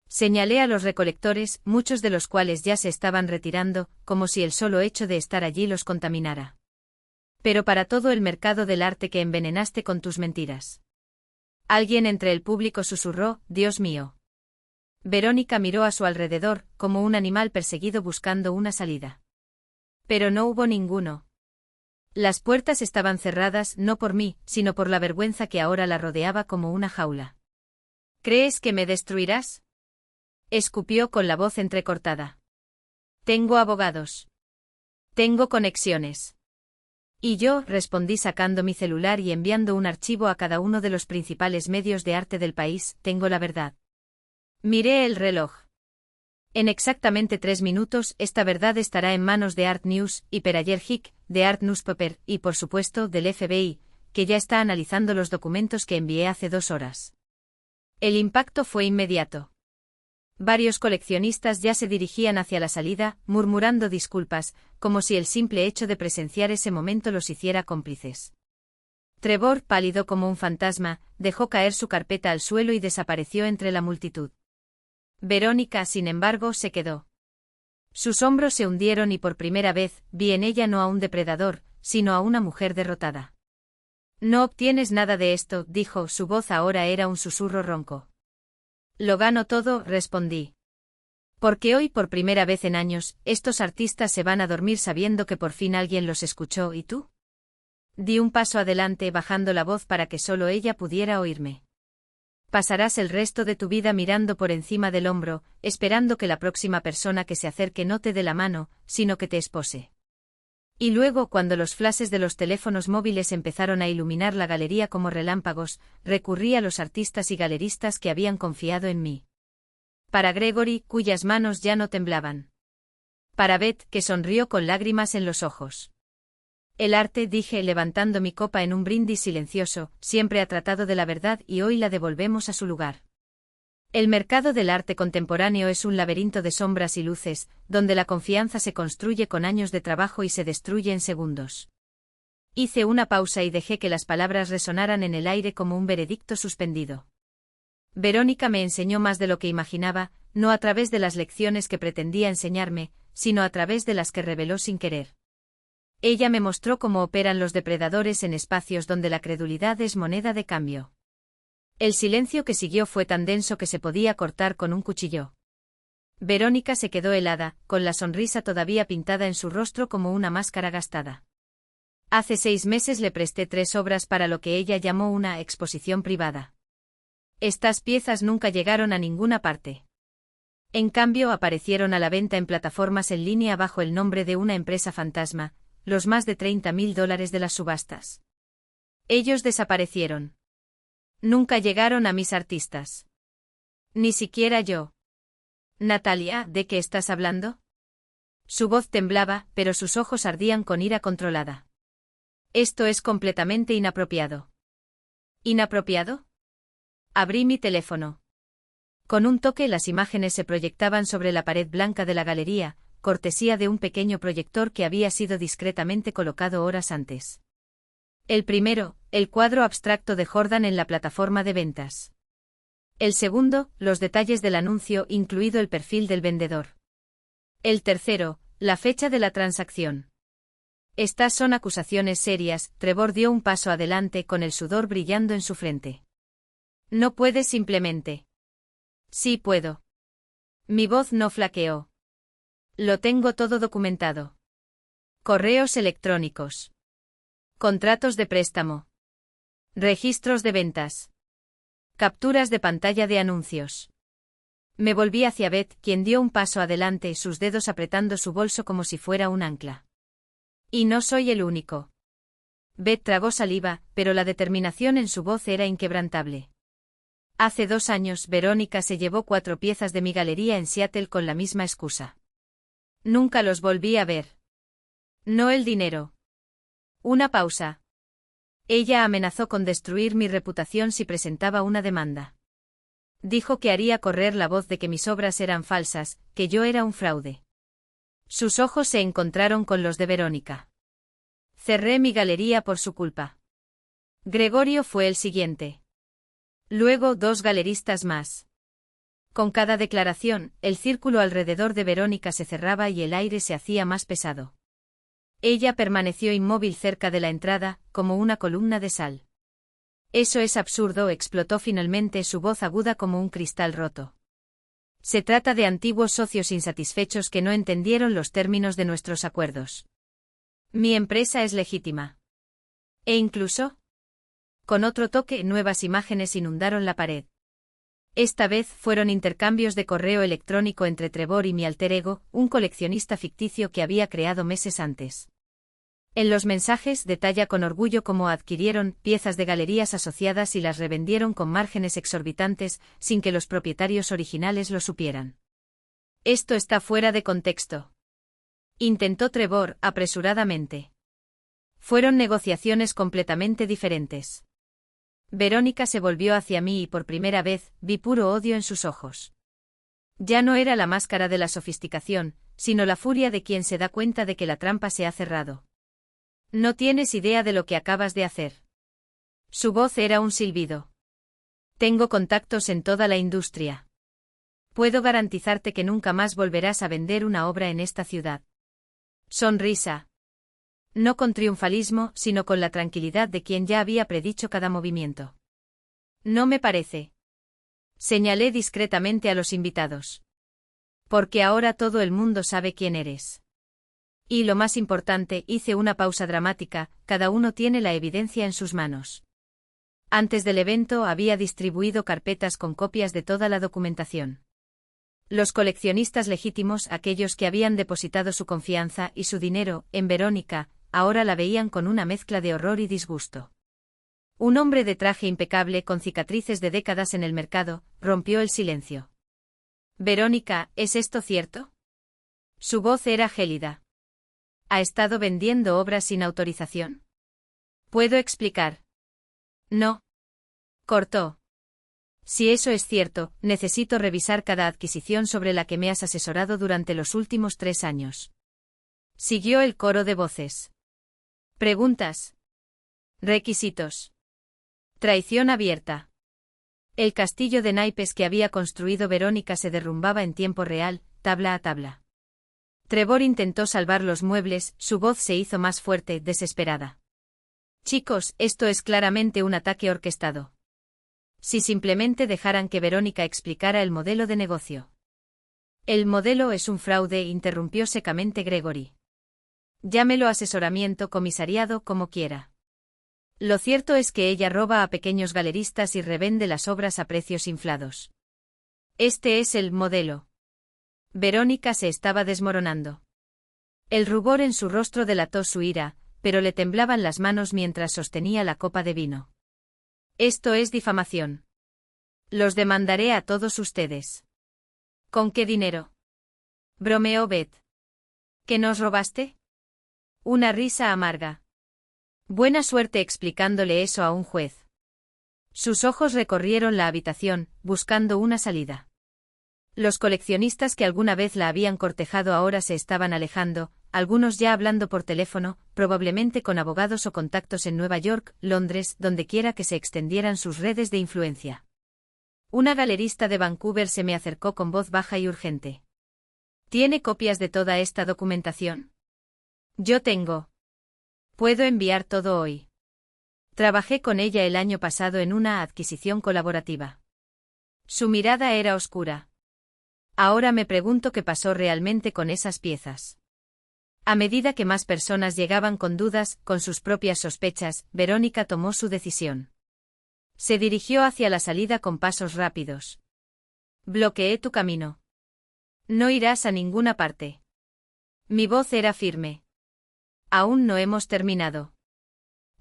Señalé a los recolectores, muchos de los cuales ya se estaban retirando, como si el solo hecho de estar allí los contaminara. Pero para todo el mercado del arte que envenenaste con tus mentiras. Alguien entre el público susurró, Dios mío. Verónica miró a su alrededor, como un animal perseguido buscando una salida. Pero no hubo ninguno. Las puertas estaban cerradas no por mí, sino por la vergüenza que ahora la rodeaba como una jaula. ¿Crees que me destruirás? Escupió con la voz entrecortada. Tengo abogados. Tengo conexiones. Y yo, respondí sacando mi celular y enviando un archivo a cada uno de los principales medios de arte del país, tengo la verdad. Miré el reloj. En exactamente 3 minutos esta verdad estará en manos de Art News y Perayer Hick, de Art Newspaper y por supuesto del FBI, que ya está analizando los documentos que envié hace 2 horas. El impacto fue inmediato. Varios coleccionistas ya se dirigían hacia la salida, murmurando disculpas, como si el simple hecho de presenciar ese momento los hiciera cómplices. Trevor, pálido como un fantasma, dejó caer su carpeta al suelo y desapareció entre la multitud. Verónica, sin embargo, se quedó. Sus hombros se hundieron y por primera vez vi en ella no a un depredador, sino a una mujer derrotada. No obtienes nada de esto, dijo, su voz ahora era un susurro ronco. Lo gano todo, respondí. Porque hoy por primera vez en años, estos artistas se van a dormir sabiendo que por fin alguien los escuchó, ¿y tú? Di un paso adelante bajando la voz para que solo ella pudiera oírme. Pasarás el resto de tu vida mirando por encima del hombro, esperando que la próxima persona que se acerque no te dé la mano, sino que te espose. Y luego, cuando los flashes de los teléfonos móviles empezaron a iluminar la galería como relámpagos, recurrí a los artistas y galeristas que habían confiado en mí. Para Gregory, cuyas manos ya no temblaban. Para Beth, que sonrió con lágrimas en los ojos. El arte, dije levantando mi copa en un brindis silencioso, siempre ha tratado de la verdad y hoy la devolvemos a su lugar. El mercado del arte contemporáneo es un laberinto de sombras y luces, donde la confianza se construye con años de trabajo y se destruye en segundos. Hice una pausa y dejé que las palabras resonaran en el aire como un veredicto suspendido. Verónica me enseñó más de lo que imaginaba, no a través de las lecciones que pretendía enseñarme, sino a través de las que reveló sin querer. Ella me mostró cómo operan los depredadores en espacios donde la credulidad es moneda de cambio. El silencio que siguió fue tan denso que se podía cortar con un cuchillo. Verónica se quedó helada, con la sonrisa todavía pintada en su rostro como una máscara gastada. Hace 6 meses le presté 3 obras para lo que ella llamó una exposición privada. Estas piezas nunca llegaron a ninguna parte. En cambio aparecieron a la venta en plataformas en línea bajo el nombre de una empresa fantasma, los más de $30.000 de las subastas. Ellos desaparecieron. Nunca llegaron a mis artistas. Ni siquiera yo. Natalia, ¿de qué estás hablando? Su voz temblaba, pero sus ojos ardían con ira controlada. Esto es completamente inapropiado. ¿Inapropiado? Abrí mi teléfono. Con un toque las imágenes se proyectaban sobre la pared blanca de la galería, cortesía de un pequeño proyector que había sido discretamente colocado horas antes. El primero, el cuadro abstracto de Jordan en la plataforma de ventas. El segundo, los detalles del anuncio, incluido el perfil del vendedor. El tercero, la fecha de la transacción. Estas son acusaciones serias. Trevor dio un paso adelante con el sudor brillando en su frente. No puedes simplemente. Sí puedo. Mi voz no flaqueó. Lo tengo todo documentado. Correos electrónicos. Contratos de préstamo. Registros de ventas. Capturas de pantalla de anuncios. Me volví hacia Beth, quien dio un paso adelante, sus dedos apretando su bolso como si fuera un ancla. Y no soy el único. Beth tragó saliva, pero la determinación en su voz era inquebrantable. Hace 2 años, Verónica se llevó 4 piezas de mi galería en Seattle con la misma excusa. Nunca los volví a ver. No el dinero. Una pausa. Ella amenazó con destruir mi reputación si presentaba una demanda. Dijo que haría correr la voz de que mis obras eran falsas, que yo era un fraude. Sus ojos se encontraron con los de Verónica. Cerré mi galería por su culpa. Gregorio fue el siguiente. Luego 2 galeristas más. Con cada declaración, el círculo alrededor de Verónica se cerraba y el aire se hacía más pesado. Ella permaneció inmóvil cerca de la entrada, como una columna de sal. Eso es absurdo, explotó finalmente su voz aguda como un cristal roto. Se trata de antiguos socios insatisfechos que no entendieron los términos de nuestros acuerdos. Mi empresa es legítima. E incluso, con otro toque, nuevas imágenes inundaron la pared. Esta vez fueron intercambios de correo electrónico entre Trevor y mi alter ego, un coleccionista ficticio que había creado meses antes. En los mensajes detalla con orgullo cómo adquirieron piezas de galerías asociadas y las revendieron con márgenes exorbitantes, sin que los propietarios originales lo supieran. Esto está fuera de contexto. Intentó Trevor, apresuradamente. Fueron negociaciones completamente diferentes. Verónica se volvió hacia mí y por primera vez vi puro odio en sus ojos. Ya no era la máscara de la sofisticación, sino la furia de quien se da cuenta de que la trampa se ha cerrado. No tienes idea de lo que acabas de hacer. Su voz era un silbido. Tengo contactos en toda la industria. Puedo garantizarte que nunca más volverás a vender una obra en esta ciudad. Sonrisa. No con triunfalismo, sino con la tranquilidad de quien ya había predicho cada movimiento. No me parece. Señalé discretamente a los invitados. Porque ahora todo el mundo sabe quién eres. Y lo más importante, hice una pausa dramática, cada uno tiene la evidencia en sus manos. Antes del evento había distribuido carpetas con copias de toda la documentación. Los coleccionistas legítimos, aquellos que habían depositado su confianza y su dinero en Verónica, ahora la veían con una mezcla de horror y disgusto. Un hombre de traje impecable con cicatrices de décadas en el mercado, rompió el silencio. Verónica, ¿es esto cierto? Su voz era gélida. ¿Ha estado vendiendo obras sin autorización? ¿Puedo explicar? No. Cortó. Si eso es cierto, necesito revisar cada adquisición sobre la que me has asesorado durante los últimos 3 años. Siguió el coro de voces. Preguntas. Requisitos. Traición abierta. El castillo de naipes que había construido Verónica se derrumbaba en tiempo real, tabla a tabla. Trevor intentó salvar los muebles, su voz se hizo más fuerte, desesperada. Chicos, esto es claramente un ataque orquestado. Si simplemente dejaran que Verónica explicara el modelo de negocio. El modelo es un fraude, interrumpió secamente Gregory. Llámelo asesoramiento, comisariado, como quiera. Lo cierto es que ella roba a pequeños galeristas y revende las obras a precios inflados. Este es el modelo. Verónica se estaba desmoronando. El rubor en su rostro delató su ira, pero le temblaban las manos mientras sostenía la copa de vino. Esto es difamación. Los demandaré a todos ustedes. ¿Con qué dinero? Bromeó Beth. ¿Que nos robaste? Una risa amarga. Buena suerte explicándole eso a un juez. Sus ojos recorrieron la habitación, buscando una salida. Los coleccionistas que alguna vez la habían cortejado ahora se estaban alejando, algunos ya hablando por teléfono, probablemente con abogados o contactos en Nueva York, Londres, dondequiera que se extendieran sus redes de influencia. Una galerista de Vancouver se me acercó con voz baja y urgente. ¿Tiene copias de toda esta documentación? Yo tengo. Puedo enviar todo hoy. Trabajé con ella el año pasado en una adquisición colaborativa. Su mirada era oscura. Ahora me pregunto qué pasó realmente con esas piezas. A medida que más personas llegaban con dudas, con sus propias sospechas, Verónica tomó su decisión. Se dirigió hacia la salida con pasos rápidos. Bloqueé tu camino. No irás a ninguna parte. Mi voz era firme. Aún no hemos terminado.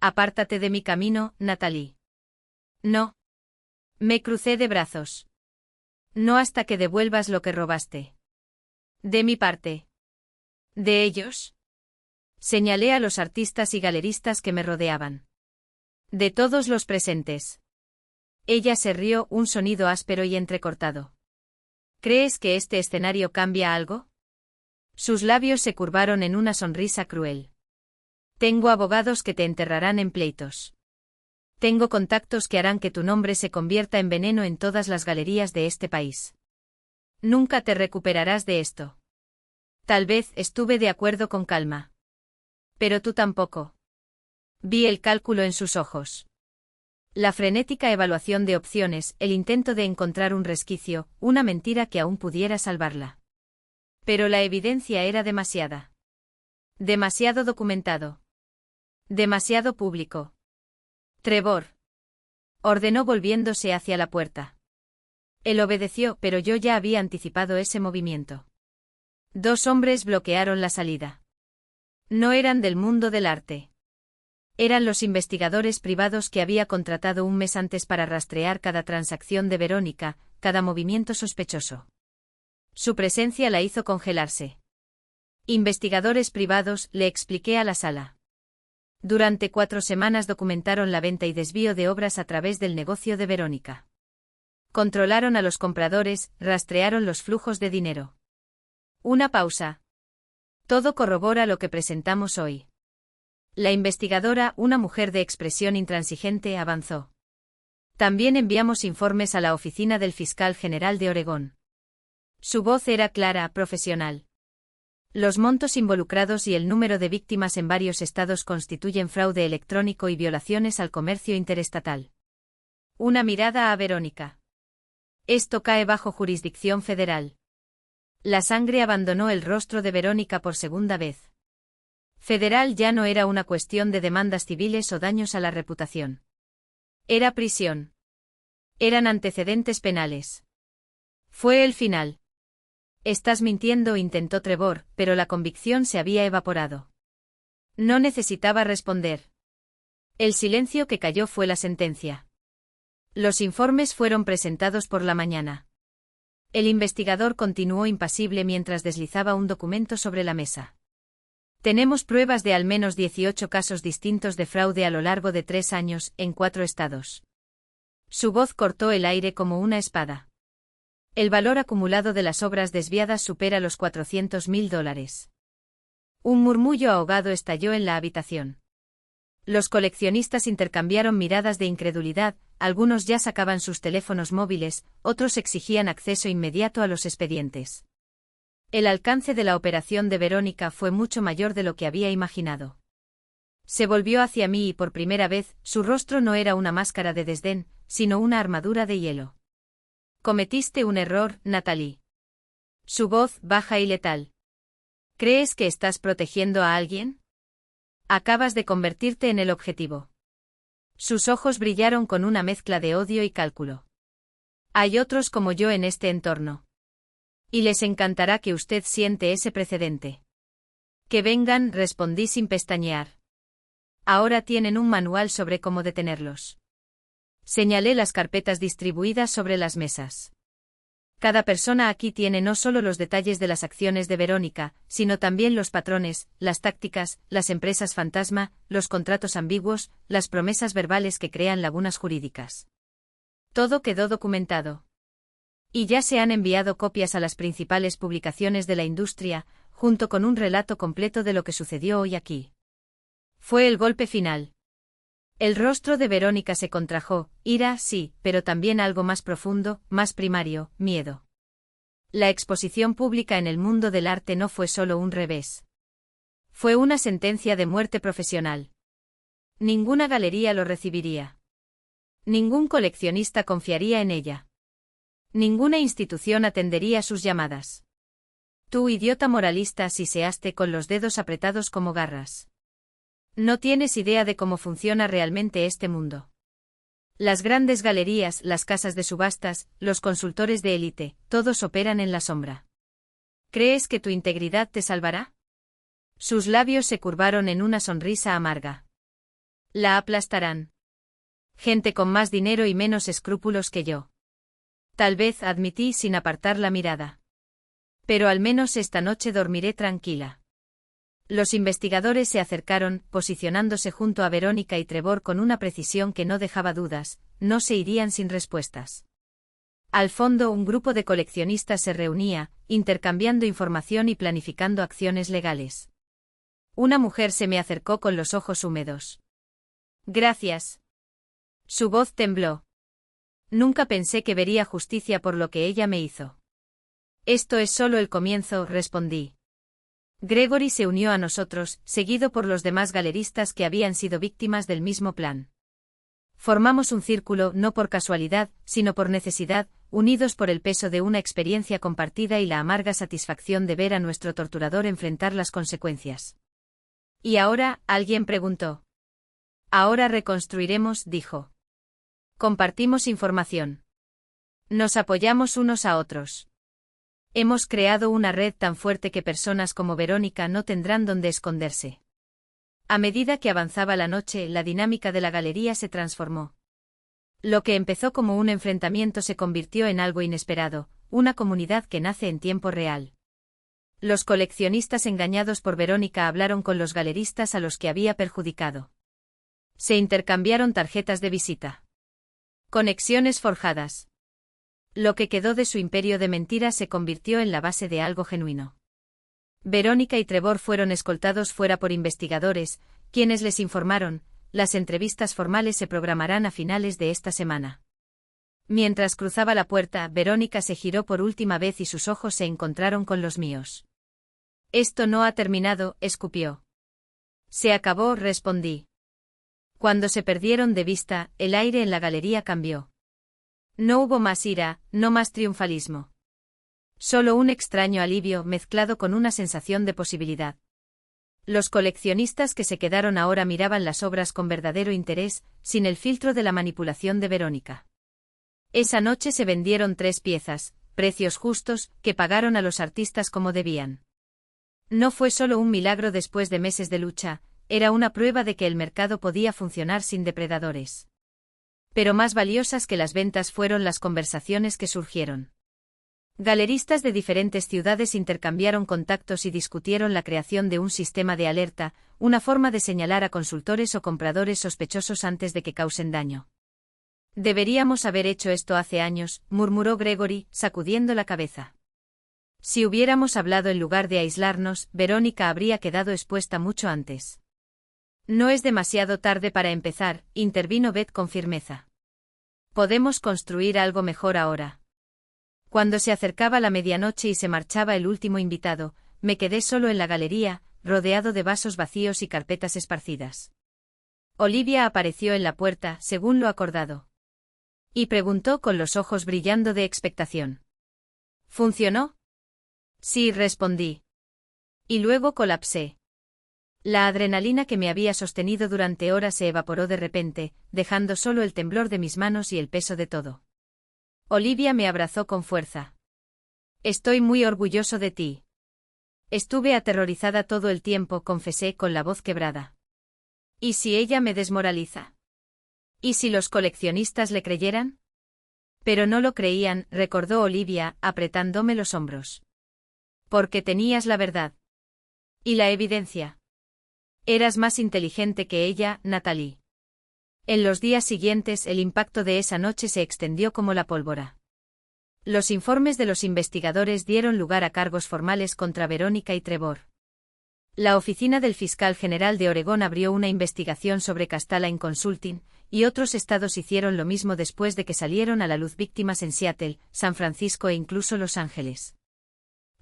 Apártate de mi camino, Natalie. No. Me crucé de brazos. No hasta que devuelvas lo que robaste. De mi parte. ¿De ellos? Señalé a los artistas y galeristas que me rodeaban. De todos los presentes. Ella se rió, un sonido áspero y entrecortado. ¿Crees que este escenario cambia algo? Sus labios se curvaron en una sonrisa cruel. Tengo abogados que te enterrarán en pleitos. Tengo contactos que harán que tu nombre se convierta en veneno en todas las galerías de este país. Nunca te recuperarás de esto. Tal vez estuve de acuerdo con calma. Pero tú tampoco. Vi el cálculo en sus ojos. La frenética evaluación de opciones, el intento de encontrar un resquicio, una mentira que aún pudiera salvarla. Pero la evidencia era demasiada. Demasiado documentado. Demasiado público. Trevor. Ordenó volviéndose hacia la puerta. Él obedeció, pero yo ya había anticipado ese movimiento. Dos hombres bloquearon la salida. No eran del mundo del arte. Eran los investigadores privados que había contratado un mes antes para rastrear cada transacción de Verónica, cada movimiento sospechoso. Su presencia la hizo congelarse. Investigadores privados, le expliqué a la sala. Durante 4 semanas documentaron la venta y desvío de obras a través del negocio de Verónica. Controlaron a los compradores, rastrearon los flujos de dinero. Una pausa. Todo corrobora lo que presentamos hoy. La investigadora, una mujer de expresión intransigente, avanzó. También enviamos informes a la oficina del fiscal general de Oregón. Su voz era clara, profesional. Los montos involucrados y el número de víctimas en varios estados constituyen fraude electrónico y violaciones al comercio interestatal. Una mirada a Verónica. Esto cae bajo jurisdicción federal. La sangre abandonó el rostro de Verónica por segunda vez. Federal ya no era una cuestión de demandas civiles o daños a la reputación. Era prisión. Eran antecedentes penales. Fue el final. Estás mintiendo, intentó Trevor, pero la convicción se había evaporado. No necesitaba responder. El silencio que cayó fue la sentencia. Los informes fueron presentados por la mañana. El investigador continuó impasible mientras deslizaba un documento sobre la mesa. Tenemos pruebas de al menos 18 casos distintos de fraude a lo largo de 3 años, en 4 estados. Su voz cortó el aire como una espada. El valor acumulado de las obras desviadas supera los $400.000. Un murmullo ahogado estalló en la habitación. Los coleccionistas intercambiaron miradas de incredulidad, algunos ya sacaban sus teléfonos móviles, otros exigían acceso inmediato a los expedientes. El alcance de la operación de Verónica fue mucho mayor de lo que había imaginado. Se volvió hacia mí y por primera vez, su rostro no era una máscara de desdén, sino una armadura de hielo. Cometiste un error, Natalie. Su voz, baja y letal. ¿Crees que estás protegiendo a alguien? Acabas de convertirte en el objetivo. Sus ojos brillaron con una mezcla de odio y cálculo. Hay otros como yo en este entorno. Y les encantará que usted siente ese precedente. Que vengan, respondí sin pestañear. Ahora tienen un manual sobre cómo detenerlos. Señalé las carpetas distribuidas sobre las mesas. Cada persona aquí tiene no solo los detalles de las acciones de Verónica, sino también los patrones, las tácticas, las empresas fantasma, los contratos ambiguos, las promesas verbales que crean lagunas jurídicas. Todo quedó documentado. Y ya se han enviado copias a las principales publicaciones de la industria, junto con un relato completo de lo que sucedió hoy aquí. Fue el golpe final. El rostro de Verónica se contrajo, ira, sí, pero también algo más profundo, más primario, miedo. La exposición pública en el mundo del arte no fue solo un revés. Fue una sentencia de muerte profesional. Ninguna galería lo recibiría. Ningún coleccionista confiaría en ella. Ninguna institución atendería sus llamadas. Tú, idiota moralista, siseaste con los dedos apretados como garras. No tienes idea de cómo funciona realmente este mundo. Las grandes galerías, las casas de subastas, los consultores de élite, todos operan en la sombra. ¿Crees que tu integridad te salvará? Sus labios se curvaron en una sonrisa amarga. La aplastarán. Gente con más dinero y menos escrúpulos que yo. Tal vez, admití sin apartar la mirada. Pero al menos esta noche dormiré tranquila. Los investigadores se acercaron, posicionándose junto a Verónica y Trevor con una precisión que no dejaba dudas, no se irían sin respuestas. Al fondo, un grupo de coleccionistas se reunía, intercambiando información y planificando acciones legales. Una mujer se me acercó con los ojos húmedos. Gracias. Su voz tembló. Nunca pensé que vería justicia por lo que ella me hizo. Esto es solo el comienzo, respondí. Gregory se unió a nosotros, seguido por los demás galeristas que habían sido víctimas del mismo plan. Formamos un círculo no por casualidad, sino por necesidad, unidos por el peso de una experiencia compartida y la amarga satisfacción de ver a nuestro torturador enfrentar las consecuencias. ¿Y ahora?, alguien preguntó. Ahora reconstruiremos, dijo. Compartimos información. Nos apoyamos unos a otros. Hemos creado una red tan fuerte que personas como Verónica no tendrán dónde esconderse. A medida que avanzaba la noche, la dinámica de la galería se transformó. Lo que empezó como un enfrentamiento se convirtió en algo inesperado, una comunidad que nace en tiempo real. Los coleccionistas engañados por Verónica hablaron con los galeristas a los que había perjudicado. Se intercambiaron tarjetas de visita. Conexiones forjadas. Lo que quedó de su imperio de mentiras se convirtió en la base de algo genuino. Verónica y Trevor fueron escoltados fuera por investigadores, quienes les informaron, las entrevistas formales se programarán a finales de esta semana. Mientras cruzaba la puerta, Verónica se giró por última vez y sus ojos se encontraron con los míos. Esto no ha terminado, escupió. Se acabó, respondí. Cuando se perdieron de vista, el aire en la galería cambió. No hubo más ira, no más triunfalismo. Solo un extraño alivio mezclado con una sensación de posibilidad. Los coleccionistas que se quedaron ahora miraban las obras con verdadero interés, sin el filtro de la manipulación de Verónica. Esa noche se vendieron 3 piezas, precios justos, que pagaron a los artistas como debían. No fue solo un milagro después de meses de lucha, era una prueba de que el mercado podía funcionar sin depredadores. Pero más valiosas que las ventas fueron las conversaciones que surgieron. Galeristas de diferentes ciudades intercambiaron contactos y discutieron la creación de un sistema de alerta, una forma de señalar a consultores o compradores sospechosos antes de que causen daño. Deberíamos haber hecho esto hace años, murmuró Gregory, sacudiendo la cabeza. Si hubiéramos hablado en lugar de aislarnos, Verónica habría quedado expuesta mucho antes. No es demasiado tarde para empezar, intervino Beth con firmeza. Podemos construir algo mejor ahora. Cuando se acercaba la medianoche y se marchaba el último invitado, me quedé solo en la galería, rodeado de vasos vacíos y carpetas esparcidas. Olivia apareció en la puerta, según lo acordado. Y preguntó con los ojos brillando de expectación. ¿Funcionó? Sí, respondí. Y luego colapsé. La adrenalina que me había sostenido durante horas se evaporó de repente, dejando solo el temblor de mis manos y el peso de todo. Olivia me abrazó con fuerza. Estoy muy orgulloso de ti. Estuve aterrorizada todo el tiempo, confesé con la voz quebrada. ¿Y si ella me desmoraliza? ¿Y si los coleccionistas le creyeran? Pero no lo creían, recordó Olivia, apretándome los hombros. Porque tenías la verdad. ¿Y la evidencia? Eras más inteligente que ella, Natalie. En los días siguientes el impacto de esa noche se extendió como la pólvora. Los informes de los investigadores dieron lugar a cargos formales contra Verónica y Trevor. La oficina del fiscal general de Oregón abrió una investigación sobre Castellane Consulting, y otros estados hicieron lo mismo después de que salieron a la luz víctimas en Seattle, San Francisco e incluso Los Ángeles.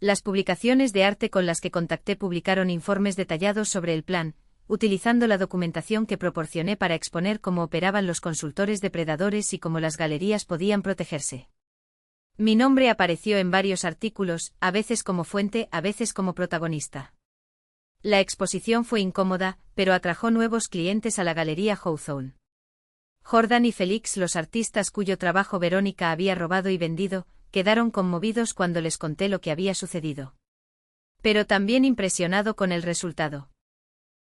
Las publicaciones de arte con las que contacté publicaron informes detallados sobre el plan, utilizando la documentación que proporcioné para exponer cómo operaban los consultores depredadores y cómo las galerías podían protegerse. Mi nombre apareció en varios artículos, a veces como fuente, a veces como protagonista. La exposición fue incómoda, pero atrajo nuevos clientes a la Galería Hawthorne. Jordan y Félix, los artistas cuyo trabajo Verónica había robado y vendido, quedaron conmovidos cuando les conté lo que había sucedido. Pero también impresionado con el resultado.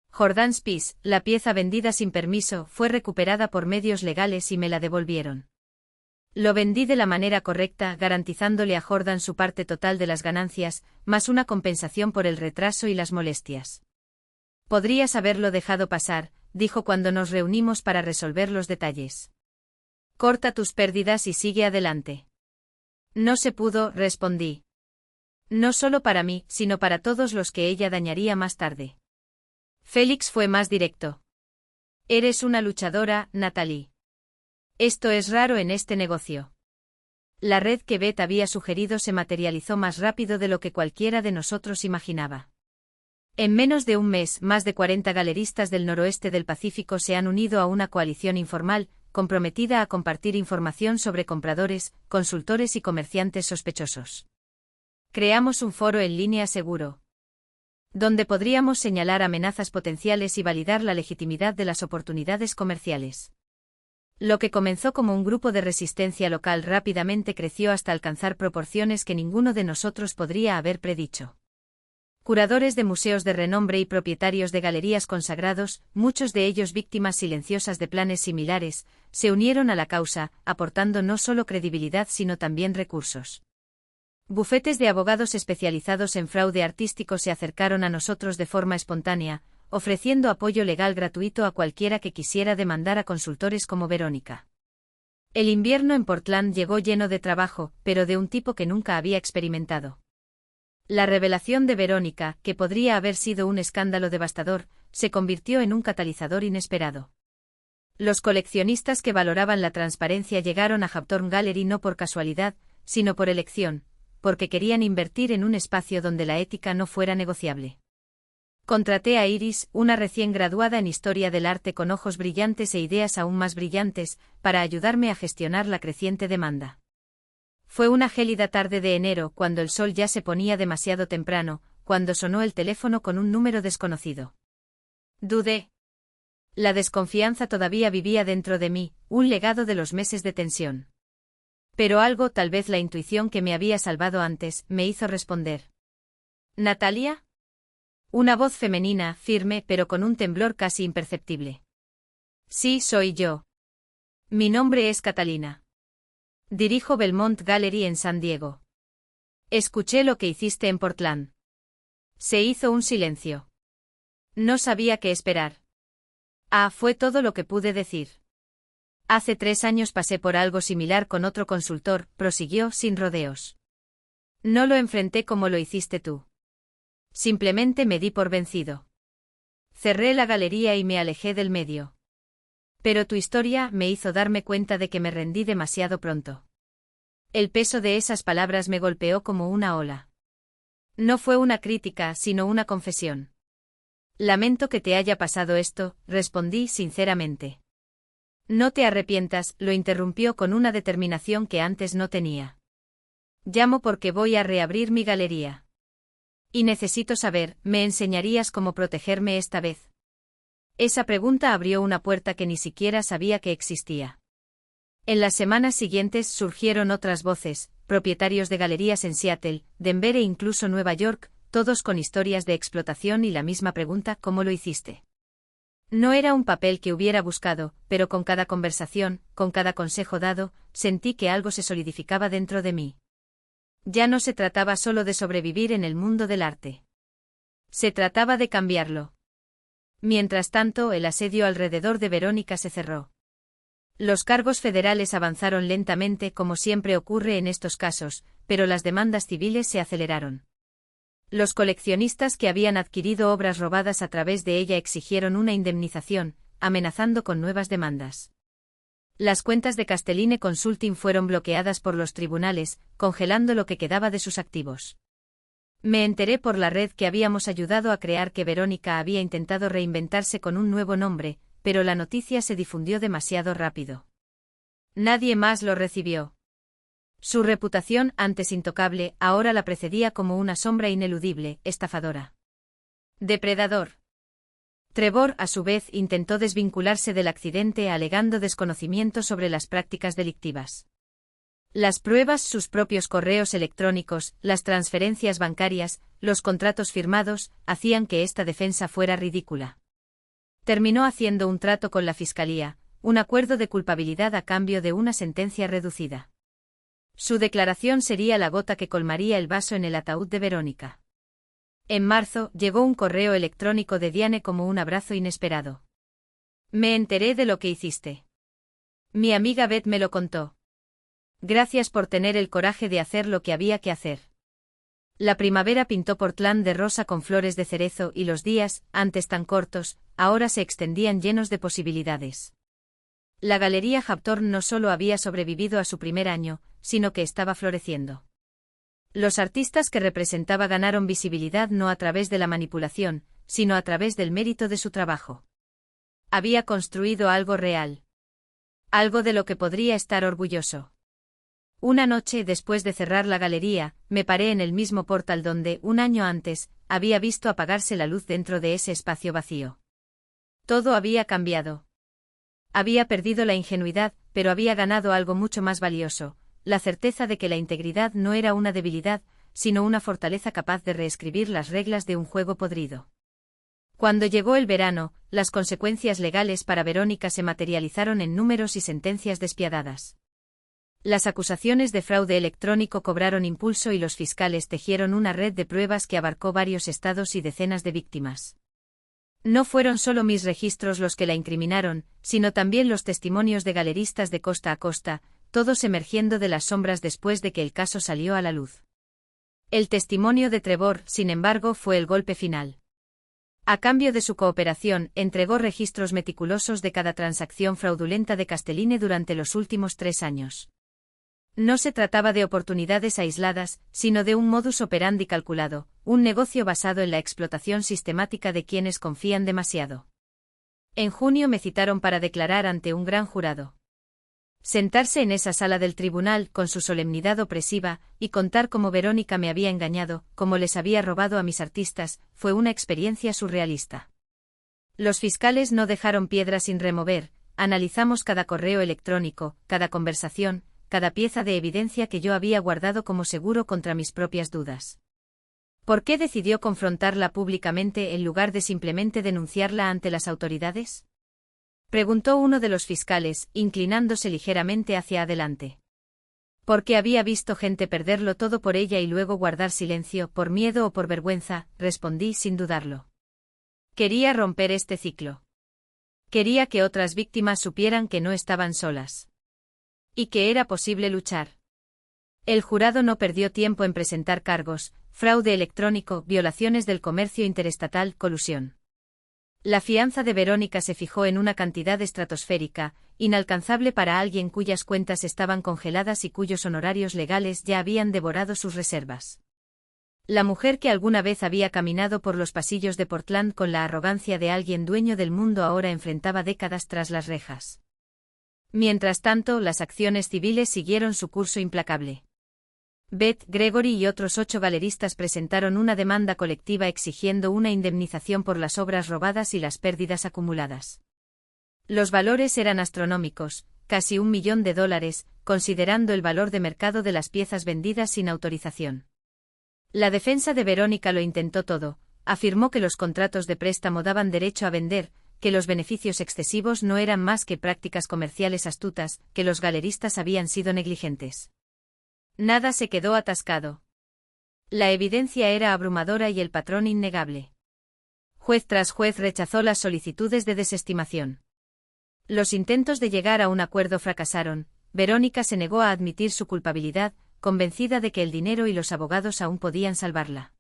Jordan's Piece, la pieza vendida sin permiso, fue recuperada por medios legales y me la devolvieron. Lo vendí de la manera correcta, garantizándole a Jordan su parte total de las ganancias, más una compensación por el retraso y las molestias. Podrías haberlo dejado pasar, dijo cuando nos reunimos para resolver los detalles. Corta tus pérdidas y sigue adelante. No se pudo, respondí. No solo para mí, sino para todos los que ella dañaría más tarde. Félix fue más directo. Eres una luchadora, Natalie. Esto es raro en este negocio. La red que Beth había sugerido se materializó más rápido de lo que cualquiera de nosotros imaginaba. En menos de un mes, más de 40 galeristas del noroeste del Pacífico se han unido a una coalición informal, comprometida a compartir información sobre compradores, consultores y comerciantes sospechosos. Creamos un foro en línea seguro, donde podríamos señalar amenazas potenciales y validar la legitimidad de las oportunidades comerciales. Lo que comenzó como un grupo de resistencia local rápidamente creció hasta alcanzar proporciones que ninguno de nosotros podría haber predicho. Curadores de museos de renombre y propietarios de galerías consagrados, muchos de ellos víctimas silenciosas de planes similares, se unieron a la causa, aportando no solo credibilidad sino también recursos. Bufetes de abogados especializados en fraude artístico se acercaron a nosotros de forma espontánea, ofreciendo apoyo legal gratuito a cualquiera que quisiera demandar a consultores como Verónica. El invierno en Portland llegó lleno de trabajo, pero de un tipo que nunca había experimentado. La revelación de Verónica, que podría haber sido un escándalo devastador, se convirtió en un catalizador inesperado. Los coleccionistas que valoraban la transparencia llegaron a Hawthorne Gallery no por casualidad, sino por elección, porque querían invertir en un espacio donde la ética no fuera negociable. Contraté a Iris, una recién graduada en Historia del Arte con ojos brillantes e ideas aún más brillantes, para ayudarme a gestionar la creciente demanda. Fue una gélida tarde de enero, cuando el sol ya se ponía demasiado temprano, cuando sonó el teléfono con un número desconocido. Dudé. La desconfianza todavía vivía dentro de mí, un legado de los meses de tensión. Pero algo, tal vez la intuición que me había salvado antes, me hizo responder. ¿Natalia? Una voz femenina, firme, pero con un temblor casi imperceptible. Sí, soy yo. Mi nombre es Catalina. Dirijo Belmont Gallery en San Diego. Escuché lo que hiciste en Portland. Se hizo un silencio. No sabía qué esperar. Fue todo lo que pude decir. Hace 3 años pasé por algo similar con otro consultor, prosiguió sin rodeos. No lo enfrenté como lo hiciste tú. Simplemente me di por vencido. Cerré la galería y me alejé del medio. Pero tu historia me hizo darme cuenta de que me rendí demasiado pronto. El peso de esas palabras me golpeó como una ola. No fue una crítica, sino una confesión. Lamento que te haya pasado esto, respondí sinceramente. No te arrepientas, lo interrumpió con una determinación que antes no tenía. Llamo porque voy a reabrir mi galería. Y necesito saber, ¿me enseñarías cómo protegerme esta vez? Esa pregunta abrió una puerta que ni siquiera sabía que existía. En las semanas siguientes surgieron otras voces, propietarios de galerías en Seattle, Denver e incluso Nueva York, todos con historias de explotación y la misma pregunta, ¿cómo lo hiciste? No era un papel que hubiera buscado, pero con cada conversación, con cada consejo dado, sentí que algo se solidificaba dentro de mí. Ya no se trataba solo de sobrevivir en el mundo del arte. Se trataba de cambiarlo. Mientras tanto, el asedio alrededor de Verónica se cerró. Los cargos federales avanzaron lentamente, como siempre ocurre en estos casos, pero las demandas civiles se aceleraron. Los coleccionistas que habían adquirido obras robadas a través de ella exigieron una indemnización, amenazando con nuevas demandas. Las cuentas de Castelline Consulting fueron bloqueadas por los tribunales, congelando lo que quedaba de sus activos. Me enteré por la red que habíamos ayudado a crear que Verónica había intentado reinventarse con un nuevo nombre, pero la noticia se difundió demasiado rápido. Nadie más lo recibió. Su reputación, antes intocable, ahora la precedía como una sombra ineludible, estafadora. Depredador. Trevor, a su vez, intentó desvincularse del accidente alegando desconocimiento sobre las prácticas delictivas. Las pruebas, sus propios correos electrónicos, las transferencias bancarias, los contratos firmados, hacían que esta defensa fuera ridícula. Terminó haciendo un trato con la fiscalía, un acuerdo de culpabilidad a cambio de una sentencia reducida. Su declaración sería la gota que colmaría el vaso en el ataúd de Verónica. En marzo, llegó un correo electrónico de Diane como un abrazo inesperado. Me enteré de lo que hiciste. Mi amiga Beth me lo contó. Gracias por tener el coraje de hacer lo que había que hacer. La primavera pintó Portland de rosa con flores de cerezo y los días, antes tan cortos, ahora se extendían llenos de posibilidades. La Galería Hawthorne no solo había sobrevivido a su primer año, sino que estaba floreciendo. Los artistas que representaba ganaron visibilidad no a través de la manipulación, sino a través del mérito de su trabajo. Había construido algo real. Algo de lo que podría estar orgulloso. Una noche después de cerrar la galería, me paré en el mismo portal donde, un año antes, había visto apagarse la luz dentro de ese espacio vacío. Todo había cambiado. Había perdido la ingenuidad, pero había ganado algo mucho más valioso, la certeza de que la integridad no era una debilidad, sino una fortaleza capaz de reescribir las reglas de un juego podrido. Cuando llegó el verano, las consecuencias legales para Verónica se materializaron en números y sentencias despiadadas. Las acusaciones de fraude electrónico cobraron impulso y los fiscales tejieron una red de pruebas que abarcó varios estados y decenas de víctimas. No fueron solo mis registros los que la incriminaron, sino también los testimonios de galeristas de costa a costa, todos emergiendo de las sombras después de que el caso salió a la luz. El testimonio de Trevor, sin embargo, fue el golpe final. A cambio de su cooperación, entregó registros meticulosos de cada transacción fraudulenta de Castelline durante los últimos 3 años. No se trataba de oportunidades aisladas, sino de un modus operandi calculado, un negocio basado en la explotación sistemática de quienes confían demasiado. En junio me citaron para declarar ante un gran jurado. Sentarse en esa sala del tribunal con su solemnidad opresiva y contar cómo Verónica me había engañado, cómo les había robado a mis artistas, fue una experiencia surrealista. Los fiscales no dejaron piedra sin remover, analizamos cada correo electrónico, cada conversación, cada pieza de evidencia que yo había guardado como seguro contra mis propias dudas. ¿Por qué decidió confrontarla públicamente en lugar de simplemente denunciarla ante las autoridades? Preguntó uno de los fiscales, inclinándose ligeramente hacia adelante. Porque había visto gente perderlo todo por ella y luego guardar silencio, por miedo o por vergüenza, respondí sin dudarlo. Quería romper este ciclo. Quería que otras víctimas supieran que no estaban solas. Y que era posible luchar. El jurado no perdió tiempo en presentar cargos: fraude electrónico, violaciones del comercio interestatal, colusión. La fianza de Verónica se fijó en una cantidad estratosférica, inalcanzable para alguien cuyas cuentas estaban congeladas y cuyos honorarios legales ya habían devorado sus reservas. La mujer que alguna vez había caminado por los pasillos de Portland con la arrogancia de alguien dueño del mundo ahora enfrentaba décadas tras las rejas. Mientras tanto, las acciones civiles siguieron su curso implacable. Beth, Gregory y otros 8 galeristas presentaron una demanda colectiva exigiendo una indemnización por las obras robadas y las pérdidas acumuladas. Los valores eran astronómicos, casi $1 millón, considerando el valor de mercado de las piezas vendidas sin autorización. La defensa de Verónica lo intentó todo, afirmó que los contratos de préstamo daban derecho a vender, que los beneficios excesivos no eran más que prácticas comerciales astutas, que los galeristas habían sido negligentes. Nada se quedó atascado. La evidencia era abrumadora y el patrón innegable. Juez tras juez rechazó las solicitudes de desestimación. Los intentos de llegar a un acuerdo fracasaron. Verónica se negó a admitir su culpabilidad, convencida de que el dinero y los abogados aún podían salvarla.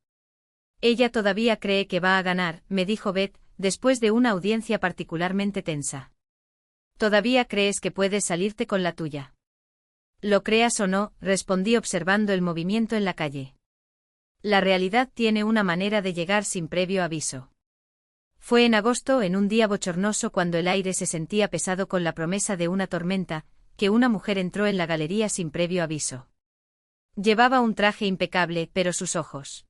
Ella todavía cree que va a ganar, me dijo Beth, después de una audiencia particularmente tensa. ¿Todavía crees que puedes salirte con la tuya? Lo creas o no, respondí observando el movimiento en la calle. La realidad tiene una manera de llegar sin previo aviso. Fue en agosto, en un día bochornoso cuando el aire se sentía pesado con la promesa de una tormenta, que una mujer entró en la galería sin previo aviso. Llevaba un traje impecable, pero sus ojos.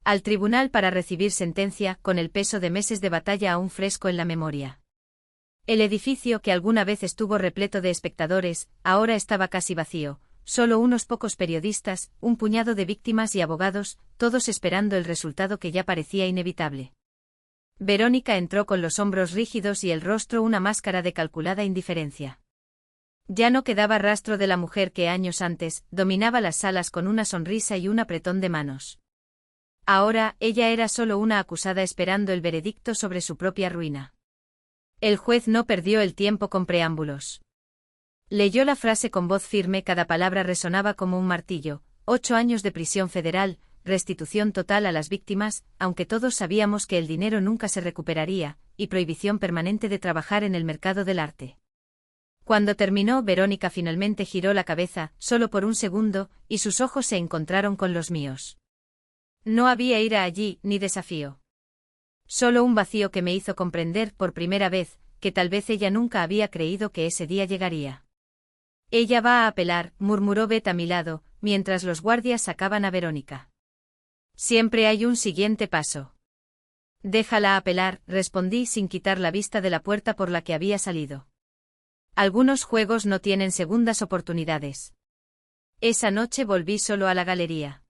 Al tribunal para recibir sentencia, con el peso de meses de batalla aún fresco en la memoria. El edificio, que alguna vez estuvo repleto de espectadores, ahora estaba casi vacío, solo unos pocos periodistas, un puñado de víctimas y abogados, todos esperando el resultado que ya parecía inevitable. Verónica entró con los hombros rígidos y el rostro una máscara de calculada indiferencia. Ya no quedaba rastro de la mujer que años antes dominaba las salas con una sonrisa y un apretón de manos. Ahora, ella era solo una acusada esperando el veredicto sobre su propia ruina. El juez no perdió el tiempo con preámbulos. Leyó la frase con voz firme, cada palabra resonaba como un martillo. 8 años de prisión federal, restitución total a las víctimas, aunque todos sabíamos que el dinero nunca se recuperaría, y prohibición permanente de trabajar en el mercado del arte. Cuando terminó, Verónica finalmente giró la cabeza, solo por un segundo, y sus ojos se encontraron con los míos. No había ira allí, ni desafío. Solo un vacío que me hizo comprender, por primera vez, que tal vez ella nunca había creído que ese día llegaría. Ella va a apelar, murmuró Beth a mi lado, mientras los guardias sacaban a Verónica. Siempre hay un siguiente paso. Déjala apelar, respondí sin quitar la vista de la puerta por la que había salido. Algunos juegos no tienen segundas oportunidades. Esa noche volví solo a la galería.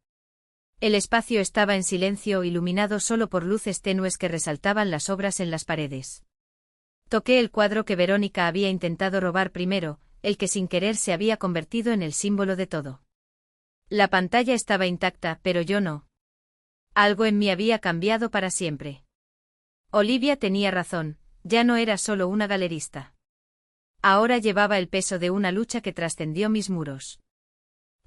El espacio estaba en silencio, iluminado solo por luces tenues que resaltaban las obras en las paredes. Toqué el cuadro que Verónica había intentado robar primero, el que sin querer se había convertido en el símbolo de todo. La pantalla estaba intacta, pero yo no. Algo en mí había cambiado para siempre. Olivia tenía razón, ya no era solo una galerista. Ahora llevaba el peso de una lucha que trascendió mis muros.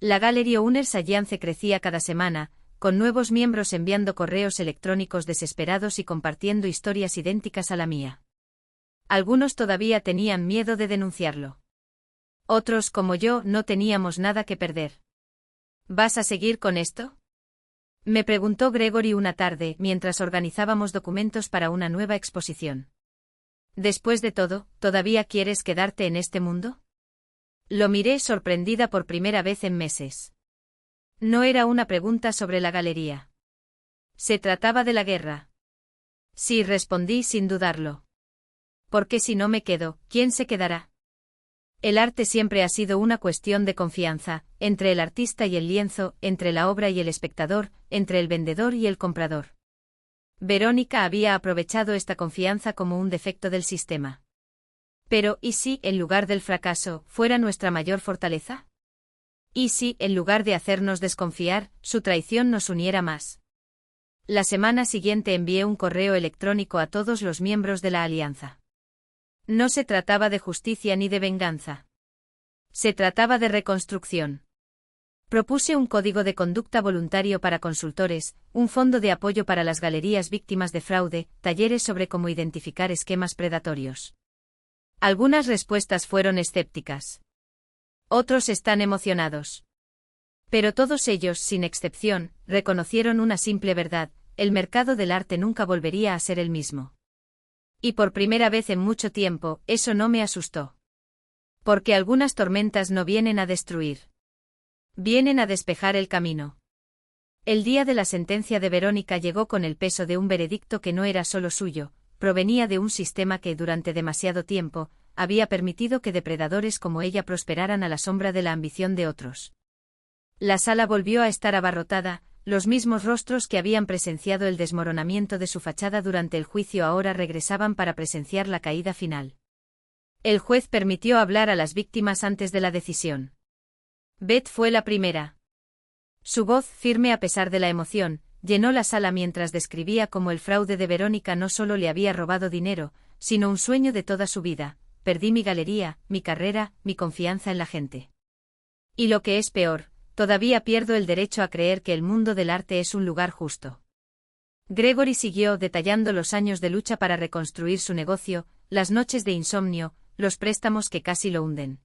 La Gallery Owners Alliance crecía cada semana, con nuevos miembros enviando correos electrónicos desesperados y compartiendo historias idénticas a la mía. Algunos todavía tenían miedo de denunciarlo. Otros, como yo, no teníamos nada que perder. ¿Vas a seguir con esto?, me preguntó Gregory una tarde, mientras organizábamos documentos para una nueva exposición. Después de todo, ¿todavía quieres quedarte en este mundo? Lo miré sorprendida por primera vez en meses. No era una pregunta sobre la galería. Se trataba de la guerra. Sí, respondí sin dudarlo. Porque si no me quedo, ¿quién se quedará? El arte siempre ha sido una cuestión de confianza, entre el artista y el lienzo, entre la obra y el espectador, entre el vendedor y el comprador. Verónica había aprovechado esta confianza como un defecto del sistema. Pero, ¿y si, en lugar del fracaso, fuera nuestra mayor fortaleza? ¿Y si, en lugar de hacernos desconfiar, su traición nos uniera más? La semana siguiente envié un correo electrónico a todos los miembros de la alianza. No se trataba de justicia ni de venganza. Se trataba de reconstrucción. Propuse un código de conducta voluntario para consultores, un fondo de apoyo para las galerías víctimas de fraude, talleres sobre cómo identificar esquemas predatorios. Algunas respuestas fueron escépticas. Otros están emocionados. Pero todos ellos, sin excepción, reconocieron una simple verdad: el mercado del arte nunca volvería a ser el mismo. Y por primera vez en mucho tiempo, eso no me asustó. Porque algunas tormentas no vienen a destruir. Vienen a despejar el camino. El día de la sentencia de Verónica llegó con el peso de un veredicto que no era solo suyo, provenía de un sistema que, durante demasiado tiempo, había permitido que depredadores como ella prosperaran a la sombra de la ambición de otros. La sala volvió a estar abarrotada. Los mismos rostros que habían presenciado el desmoronamiento de su fachada durante el juicio ahora regresaban para presenciar la caída final. El juez permitió hablar a las víctimas antes de la decisión. Beth fue la primera. Su voz, firme a pesar de la emoción, llenó la sala mientras describía cómo el fraude de Verónica no solo le había robado dinero, sino un sueño de toda su vida. Perdí mi galería, mi carrera, mi confianza en la gente. Y lo que es peor, todavía pierdo el derecho a creer que el mundo del arte es un lugar justo. Gregory siguió detallando los años de lucha para reconstruir su negocio, las noches de insomnio, los préstamos que casi lo hunden.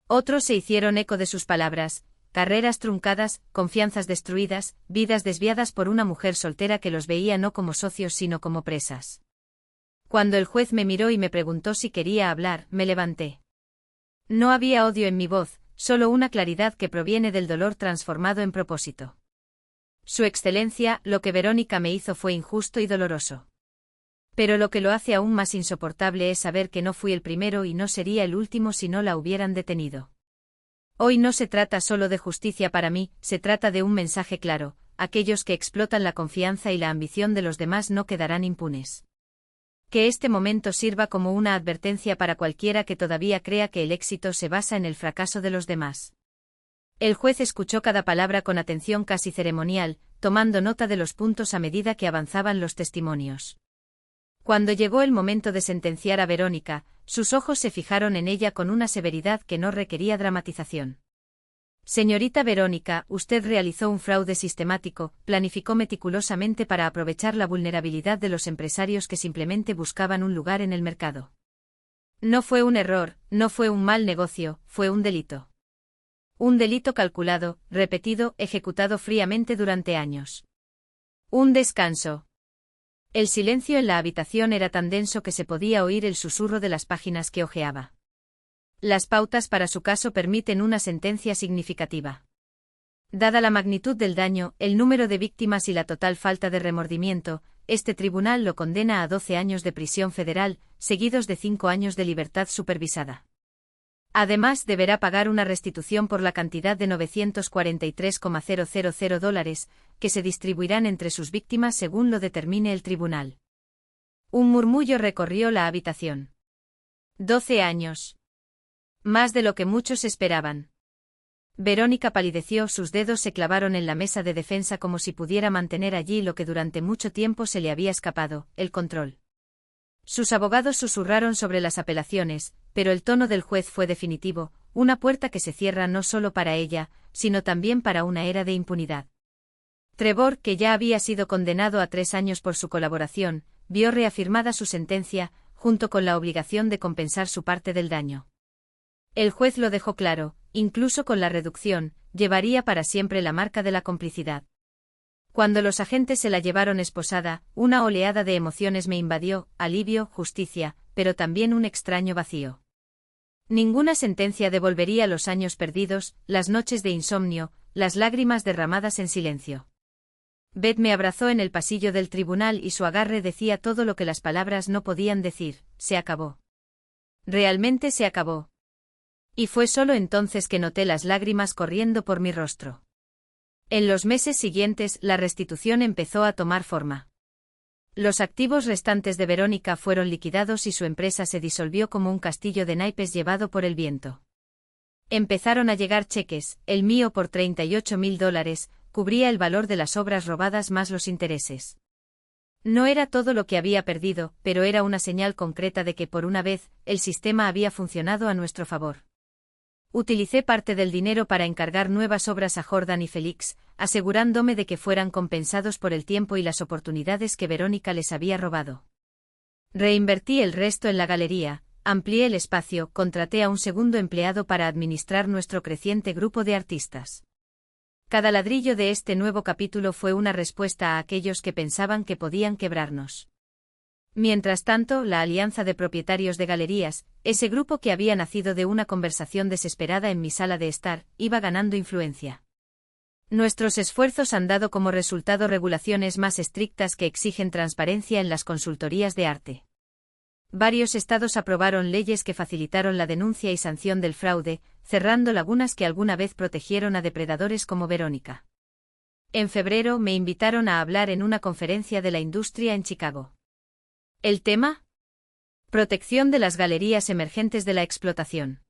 Otros se hicieron eco de sus palabras: carreras truncadas, confianzas destruidas, vidas desviadas por una mujer soltera que los veía no como socios sino como presas. Cuando el juez me miró y me preguntó si quería hablar, me levanté. No había odio en mi voz, solo una claridad que proviene del dolor transformado en propósito. Su excelencia, lo que Verónica me hizo fue injusto y doloroso. Pero lo que lo hace aún más insoportable es saber que no fui el primero y no sería el último si no la hubieran detenido. Hoy no se trata solo de justicia para mí, se trata de un mensaje claro: aquellos que explotan la confianza y la ambición de los demás no quedarán impunes. Que este momento sirva como una advertencia para cualquiera que todavía crea que el éxito se basa en el fracaso de los demás. El juez escuchó cada palabra con atención casi ceremonial, tomando nota de los puntos a medida que avanzaban los testimonios. Cuando llegó el momento de sentenciar a Verónica, Sus ojos se fijaron en ella con una severidad que no requería dramatización. Señorita Verónica, usted realizó un fraude sistemático, planificó meticulosamente para aprovechar la vulnerabilidad de los empresarios que simplemente buscaban un lugar en el mercado. No fue un error, no fue un mal negocio, fue un delito. Un delito calculado, repetido, ejecutado fríamente durante años. Un descanso. El silencio en la habitación era tan denso que se podía oír el susurro de las páginas que hojeaba. Las pautas para su caso permiten una sentencia significativa. Dada la magnitud del daño, el número de víctimas y la total falta de remordimiento, este tribunal lo condena a 12 años de prisión federal, seguidos de 5 años de libertad supervisada. Además, deberá pagar una restitución por la cantidad de $943,000, que se distribuirán entre sus víctimas según lo determine el tribunal. Un murmullo recorrió la habitación. 12 años. Más de lo que muchos esperaban. Verónica palideció, sus dedos se clavaron en la mesa de defensa como si pudiera mantener allí lo que durante mucho tiempo se le había escapado, el control. Sus abogados susurraron sobre las apelaciones, pero el tono del juez fue definitivo, una puerta que se cierra no solo para ella, sino también para una era de impunidad. Trevor, que ya había sido condenado a 3 años por su colaboración, vio reafirmada su sentencia, junto con la obligación de compensar su parte del daño. El juez lo dejó claro, incluso con la reducción, llevaría para siempre la marca de la complicidad. Cuando los agentes se la llevaron esposada, una oleada de emociones me invadió, alivio, justicia, pero también un extraño vacío. Ninguna sentencia devolvería los años perdidos, las noches de insomnio, las lágrimas derramadas en silencio. Beth me abrazó en el pasillo del tribunal y su agarre decía todo lo que las palabras no podían decir: se acabó. Realmente se acabó. Y fue solo entonces que noté las lágrimas corriendo por mi rostro. En los meses siguientes, la restitución empezó a tomar forma. Los activos restantes de Verónica fueron liquidados y su empresa se disolvió como un castillo de naipes llevado por el viento. Empezaron a llegar cheques, el mío por $38,000, cubría el valor de las obras robadas más los intereses. No era todo lo que había perdido, pero era una señal concreta de que por una vez, el sistema había funcionado a nuestro favor. Utilicé parte del dinero para encargar nuevas obras a Jordan y Félix, asegurándome de que fueran compensados por el tiempo y las oportunidades que Verónica les había robado. Reinvertí el resto en la galería, amplié el espacio, contraté a un segundo empleado para administrar nuestro creciente grupo de artistas. Cada ladrillo de este nuevo capítulo fue una respuesta a aquellos que pensaban que podían quebrarnos. Mientras tanto, la Alianza de Propietarios de Galerías, ese grupo que había nacido de una conversación desesperada en mi sala de estar, iba ganando influencia. Nuestros esfuerzos han dado como resultado regulaciones más estrictas que exigen transparencia en las consultorías de arte. Varios estados aprobaron leyes que facilitaron la denuncia y sanción del fraude, cerrando lagunas que alguna vez protegieron a depredadores como Verónica. En febrero me invitaron a hablar en una conferencia de la industria en Chicago. ¿El tema? Protección de las galerías emergentes de la explotación.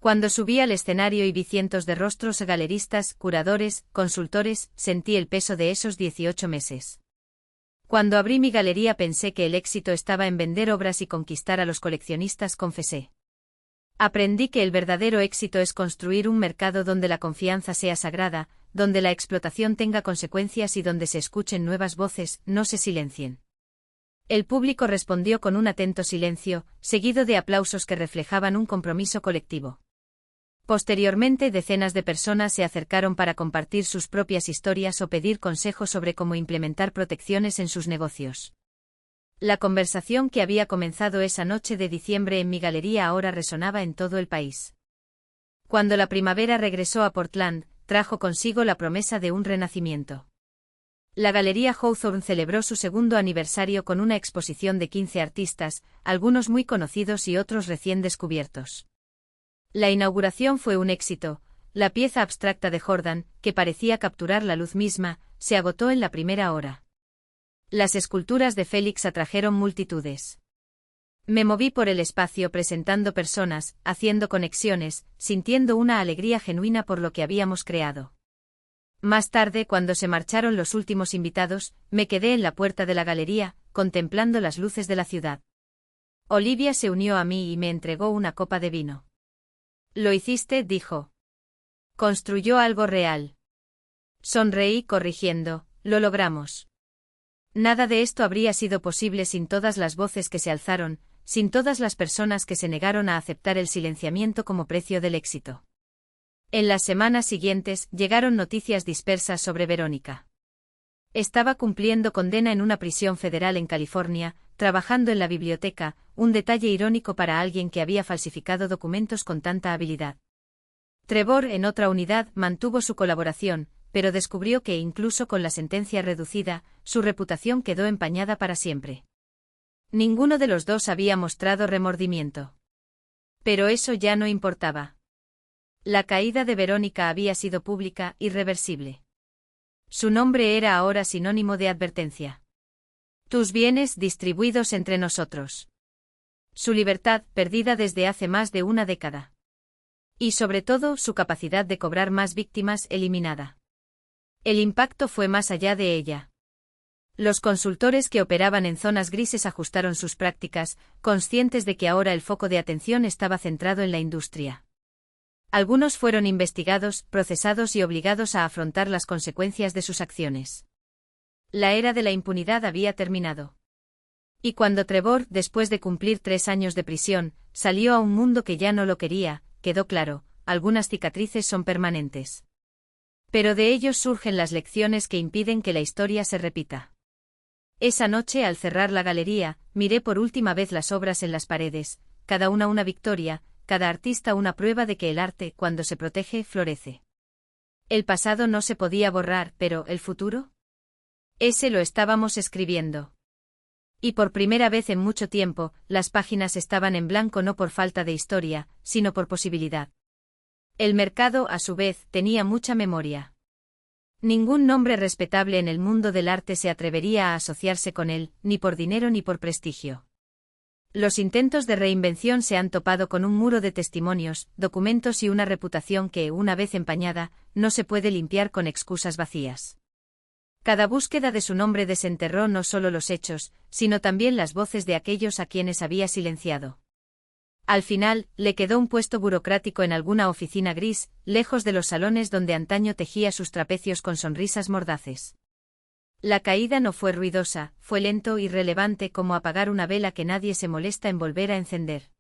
Cuando subí al escenario y vi cientos de rostros galeristas, curadores, consultores, sentí el peso de esos 18 meses. Cuando abrí mi galería pensé que el éxito estaba en vender obras y conquistar a los coleccionistas, confesé. Aprendí que el verdadero éxito es construir un mercado donde la confianza sea sagrada, donde la explotación tenga consecuencias y donde se escuchen nuevas voces, no se silencien. El público respondió con un atento silencio, seguido de aplausos que reflejaban un compromiso colectivo. Posteriormente, decenas de personas se acercaron para compartir sus propias historias o pedir consejos sobre cómo implementar protecciones en sus negocios. La conversación que había comenzado esa noche de diciembre en mi galería ahora resonaba en todo el país. Cuando la primavera regresó a Portland, trajo consigo la promesa de un renacimiento. La Galería Hawthorne celebró su segundo aniversario con una exposición de 15 artistas, algunos muy conocidos y otros recién descubiertos. La inauguración fue un éxito. La pieza abstracta de Jordan, que parecía capturar la luz misma, se agotó en la primera hora. Las esculturas de Félix atrajeron multitudes. Me moví por el espacio presentando personas, haciendo conexiones, sintiendo una alegría genuina por lo que habíamos creado. Más tarde, cuando se marcharon los últimos invitados, me quedé en la puerta de la galería, contemplando las luces de la ciudad. Olivia se unió a mí y me entregó una copa de vino. Lo hiciste, dijo. Construyó algo real. Sonreí corrigiendo, lo logramos. Nada de esto habría sido posible sin todas las voces que se alzaron, sin todas las personas que se negaron a aceptar el silenciamiento como precio del éxito. En las semanas siguientes llegaron noticias dispersas sobre Verónica. Estaba cumpliendo condena en una prisión federal en California, trabajando en la biblioteca, un detalle irónico para alguien que había falsificado documentos con tanta habilidad. Trevor, en otra unidad, mantuvo su colaboración, pero descubrió que incluso con la sentencia reducida, su reputación quedó empañada para siempre. Ninguno de los dos había mostrado remordimiento. Pero eso ya no importaba. La caída de Verónica había sido pública, irreversible. Su nombre era ahora sinónimo de advertencia. Tus bienes distribuidos entre nosotros. Su libertad perdida desde hace más de una década. Y sobre todo su capacidad de cobrar más víctimas eliminada. El impacto fue más allá de ella. Los consultores que operaban en zonas grises ajustaron sus prácticas, conscientes de que ahora el foco de atención estaba centrado en la industria. Algunos fueron investigados, procesados y obligados a afrontar las consecuencias de sus acciones. La era de la impunidad había terminado. Y cuando Trevor, después de cumplir 3 años de prisión, salió a un mundo que ya no lo quería, quedó claro, algunas cicatrices son permanentes. Pero de ellos surgen las lecciones que impiden que la historia se repita. Esa noche, al cerrar la galería, miré por última vez las obras en las paredes, cada una victoria, cada artista una prueba de que el arte, cuando se protege, florece. El pasado no se podía borrar, pero ¿el futuro? Ese lo estábamos escribiendo. Y por primera vez en mucho tiempo, las páginas estaban en blanco no por falta de historia, sino por posibilidad. El mercado, a su vez, tenía mucha memoria. Ningún nombre respetable en el mundo del arte se atrevería a asociarse con él, ni por dinero ni por prestigio. Los intentos de reinvención se han topado con un muro de testimonios, documentos y una reputación que, una vez empañada, no se puede limpiar con excusas vacías. Cada búsqueda de su nombre desenterró no solo los hechos, sino también las voces de aquellos a quienes había silenciado. Al final, le quedó un puesto burocrático en alguna oficina gris, lejos de los salones donde antaño tejía sus trapecios con sonrisas mordaces. La caída no fue ruidosa, fue lento y relevante como apagar una vela que nadie se molesta en volver a encender.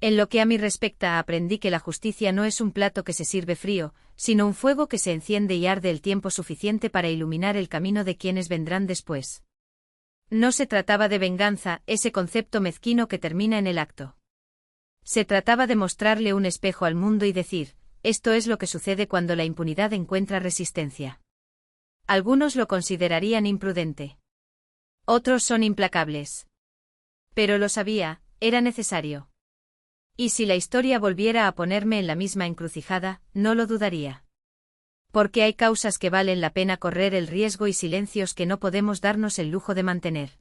En lo que a mí respecta, aprendí que la justicia no es un plato que se sirve frío, sino un fuego que se enciende y arde el tiempo suficiente para iluminar el camino de quienes vendrán después. No se trataba de venganza, ese concepto mezquino que termina en el acto. Se trataba de mostrarle un espejo al mundo y decir, esto es lo que sucede cuando la impunidad encuentra resistencia. Algunos lo considerarían imprudente. Otros son implacables. Pero lo sabía, era necesario. Y si la historia volviera a ponerme en la misma encrucijada, no lo dudaría. Porque hay causas que valen la pena correr el riesgo y silencios que no podemos darnos el lujo de mantener.